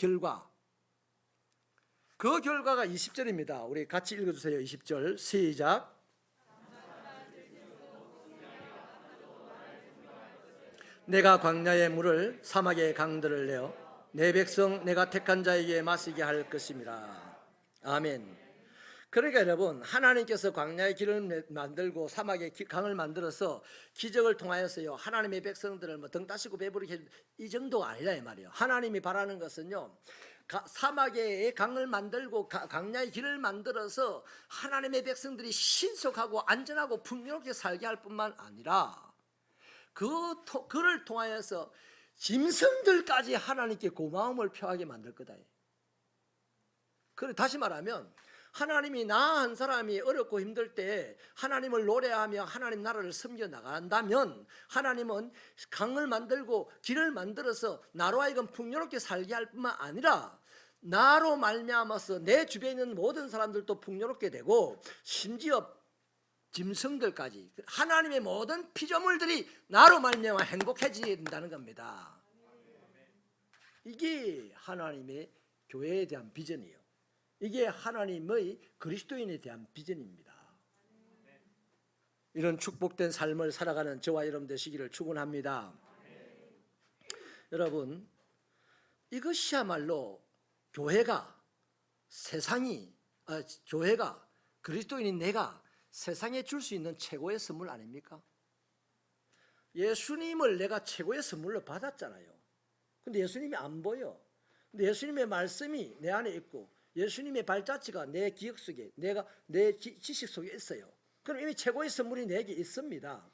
결과가 20절입니다. 우리 같이 읽어주세요. 20절 시작. 내가 광야의 물을 사막의 강들을 내어 내 백성 내가 택한 자에게 마시게 할 것임이라. 아멘. 그러니까 여러분 하나님께서 광야의 길을 만들고 사막의 강을 만들어서 기적을 통하여서요 하나님의 백성들을 등 따시고 배부르게 해준 이 정도가 아니라 이 말이에요. 하나님이 바라는 것은요 사막의 강을 만들고 광야의 길을 만들어서 하나님의 백성들이 신속하고 안전하고 풍요롭게 살게 할 뿐만 아니라 그를 통하여서 짐승들까지 하나님께 고마움을 표하게 만들 거다. 그래 다시 말하면 하나님이 나 한 사람이 어렵고 힘들 때 하나님을 노래하며 하나님 나라를 섬겨 나간다면 하나님은 강을 만들고 길을 만들어서 나로 하여금 풍요롭게 살게 할 뿐만 아니라 나로 말미암아서 내 주변에 있는 모든 사람들도 풍요롭게 되고 심지어 짐승들까지 하나님의 모든 피조물들이 나로 말미암아 행복해진다는 겁니다. 이게 하나님의 교회에 대한 비전이에요. 이게 하나님의 그리스도인에 대한 비전입니다. 이런 축복된 삶을 살아가는 저와 여러분 되시기를 축원합니다. 여러분 이것이야말로 교회가 그리스도인인 내가 세상에 줄 수 있는 최고의 선물 아닙니까? 예수님을 내가 최고의 선물로 받았잖아요. 근데 예수님이 안 보여. 근데 예수님의 말씀이 내 안에 있고 예수님의 발자취가 내 기억 속에 내 지식 속에 있어요. 그럼 이미 최고의 선물이 내게 있습니다.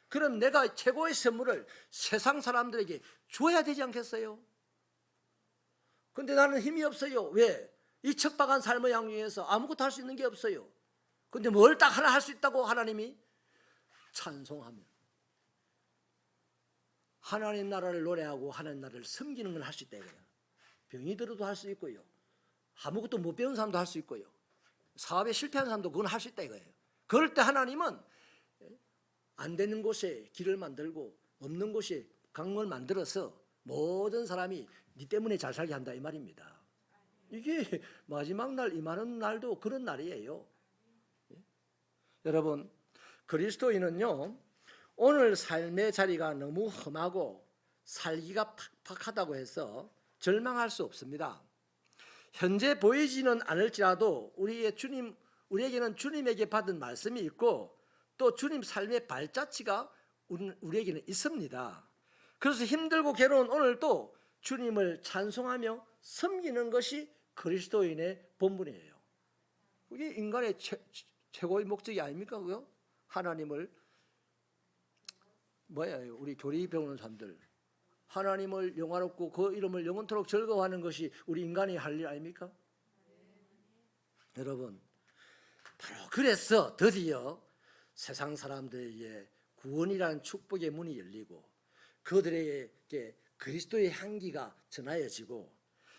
그럼 내가 최고의 선물을 세상 사람들에게 줘야 되지 않겠어요? 근데 나는 힘이 없어요. 왜? 이 척박한 삶의 양중에서 아무것도 할 수 있는 게 없어요. 근데 뭘 딱 하나 할 수 있다고 하나님이 찬송하면 하나님 나라를 노래하고 하나님 나라를 섬기는 걸 할 수 있다 이거예요. 병이 들어도 할 수 있고요. 아무것도 못 배운 사람도 할 수 있고요. 사업에 실패한 사람도 그건 할 수 있다 이거예요. 그럴 때 하나님은 안 되는 곳에 길을 만들고 없는 곳에 강을 만들어서 모든 사람이 네 때문에 잘 살게 한다 이 말입니다. 이게 마지막 날 임하는 날도 그런 날이에요. 여러분, 그리스도인은요, 오늘 삶의 자리가 너무 험하고 살기가 팍팍하다고 해서 절망할 수 없습니다. 현재 보이지는 않을지라도 우리에게는 주님에게 받은 말씀이 있고 또 주님 삶의 발자취가 우리에게는 있습니다. 그래서 힘들고 괴로운 오늘도 주님을 찬송하며 섬기는 것이 그리스도인의 본분이에요. 그게 인간의 최고의 목적이 아닙니까? 그요? 하나님을 우리 교리 배우는 사람들 하나님을 영화롭고 그 이름을 영원토록 즐거워하는 것이 우리 인간이 할 일 아닙니까? 여러분, 바로 그래서 드디어 세상 사람들에게 구원이라는 축복의 문이 열리고 그들에게 그리스도의 향기가 전하여지고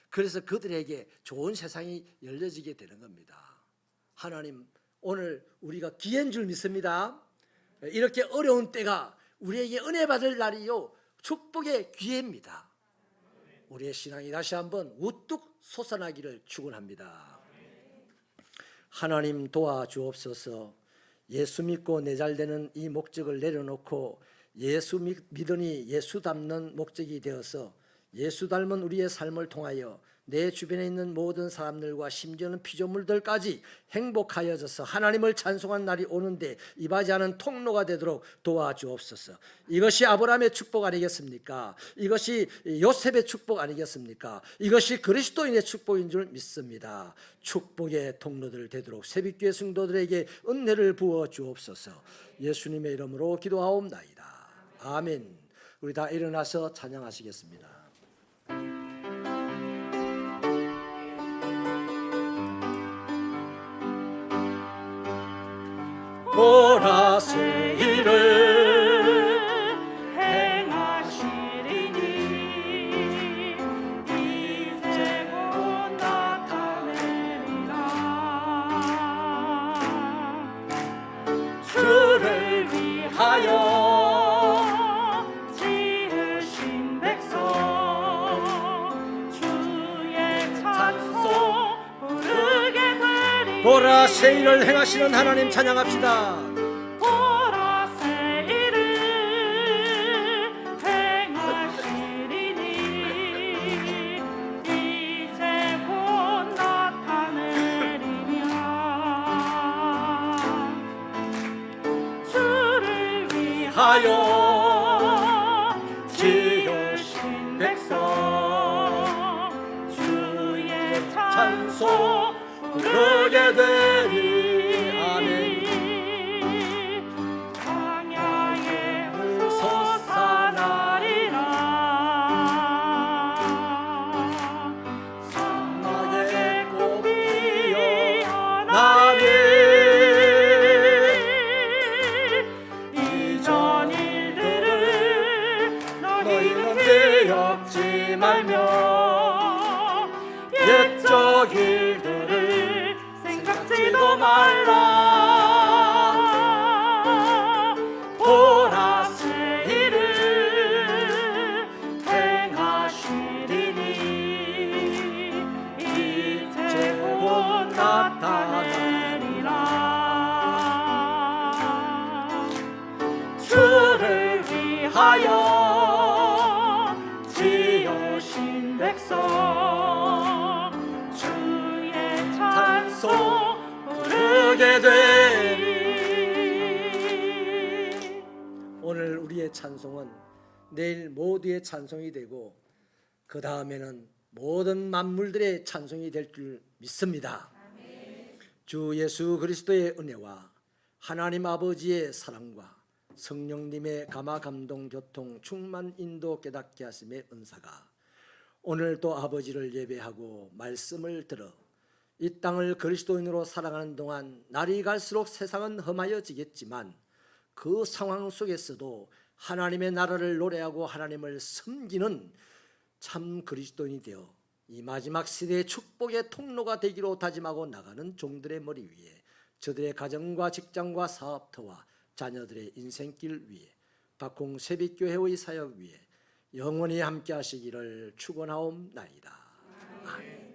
그래서 그들에게 좋은 세상이 열려지게 되는 겁니다. 하나님, 오늘 우리가 기회인 줄 믿습니다. 이렇게 어려운 때가 우리에게 은혜 받을 날이요 축복의 기회입니다. 우리의 신앙이 다시 한번 우뚝 솟아나기를 축원합니다. 하나님 도와주옵소서. 예수 믿고 내 잘 되는 이 목적을 내려놓고 예수 믿으니 예수 닮는 목적이 되어서 예수 닮은 우리의 삶을 통하여 내 주변에 있는 모든 사람들과 심지어는 피조물들까지 행복하여져서 하나님을 찬송한 날이 오는데 이바지 않은 통로가 되도록 도와주옵소서. 이것이 아브라함의 축복 아니겠습니까? 이것이 요셉의 축복 아니겠습니까? 이것이 그리스도인의 축복인 줄 믿습니다. 축복의 통로들 되도록 새벽교회 성도들에게 은혜를 부어 주옵소서. 예수님의 이름으로 기도하옵나이다. 아멘. 우리 다 일어나서 찬양하시겠습니다. 보라새 일을 행하시리니 이제 곧 나타내리라. 주를 위하여 지으신 백성 주의 찬송 부르게 되리. 보라새 일을 행하시는 하나님 찬양합시다. 보라새 일을 행하시리니 이제 곧 나타내리랴. 주를 위하여 지으신 백성 주의 찬송 부르게 되리. 아멘. 광야에 솟아나리라. 사막에 꽃 피어나리. 이전 일들을 너희는 기억지 말며 옛적 일들을 생각지도 말라. 보라새 일을 행하시리니 이제 곧 나타내리라. 주를 위하여 지으신 백성 주의 찬송 부르게 되리. 오늘 우리의 찬송은 내일 모두의 찬송이 되고 그 다음에는 모든 만물들의 찬송이 될 줄 믿습니다. 주 예수 그리스도의 은혜와 하나님 아버지의 사랑과 성령님의 감화 감동 교통 충만 인도 깨닫게 하심의 은사가 오늘 또 아버지를 예배하고 말씀을 들어 이 땅을 그리스도인으로 살아가는 동안 날이 갈수록 세상은 험하여지겠지만 그 상황 속에서도 하나님의 나라를 노래하고 하나님을 섬기는 참 그리스도인이 되어 이 마지막 시대의 축복의 통로가 되기로 다짐하고 나가는 종들의 머리 위에 저들의 가정과 직장과 사업터와 자녀들의 인생길 위에 박홍 세빛교회의 사역 위에 영원히 함께 하시기를 축원하옵나이다. 아멘.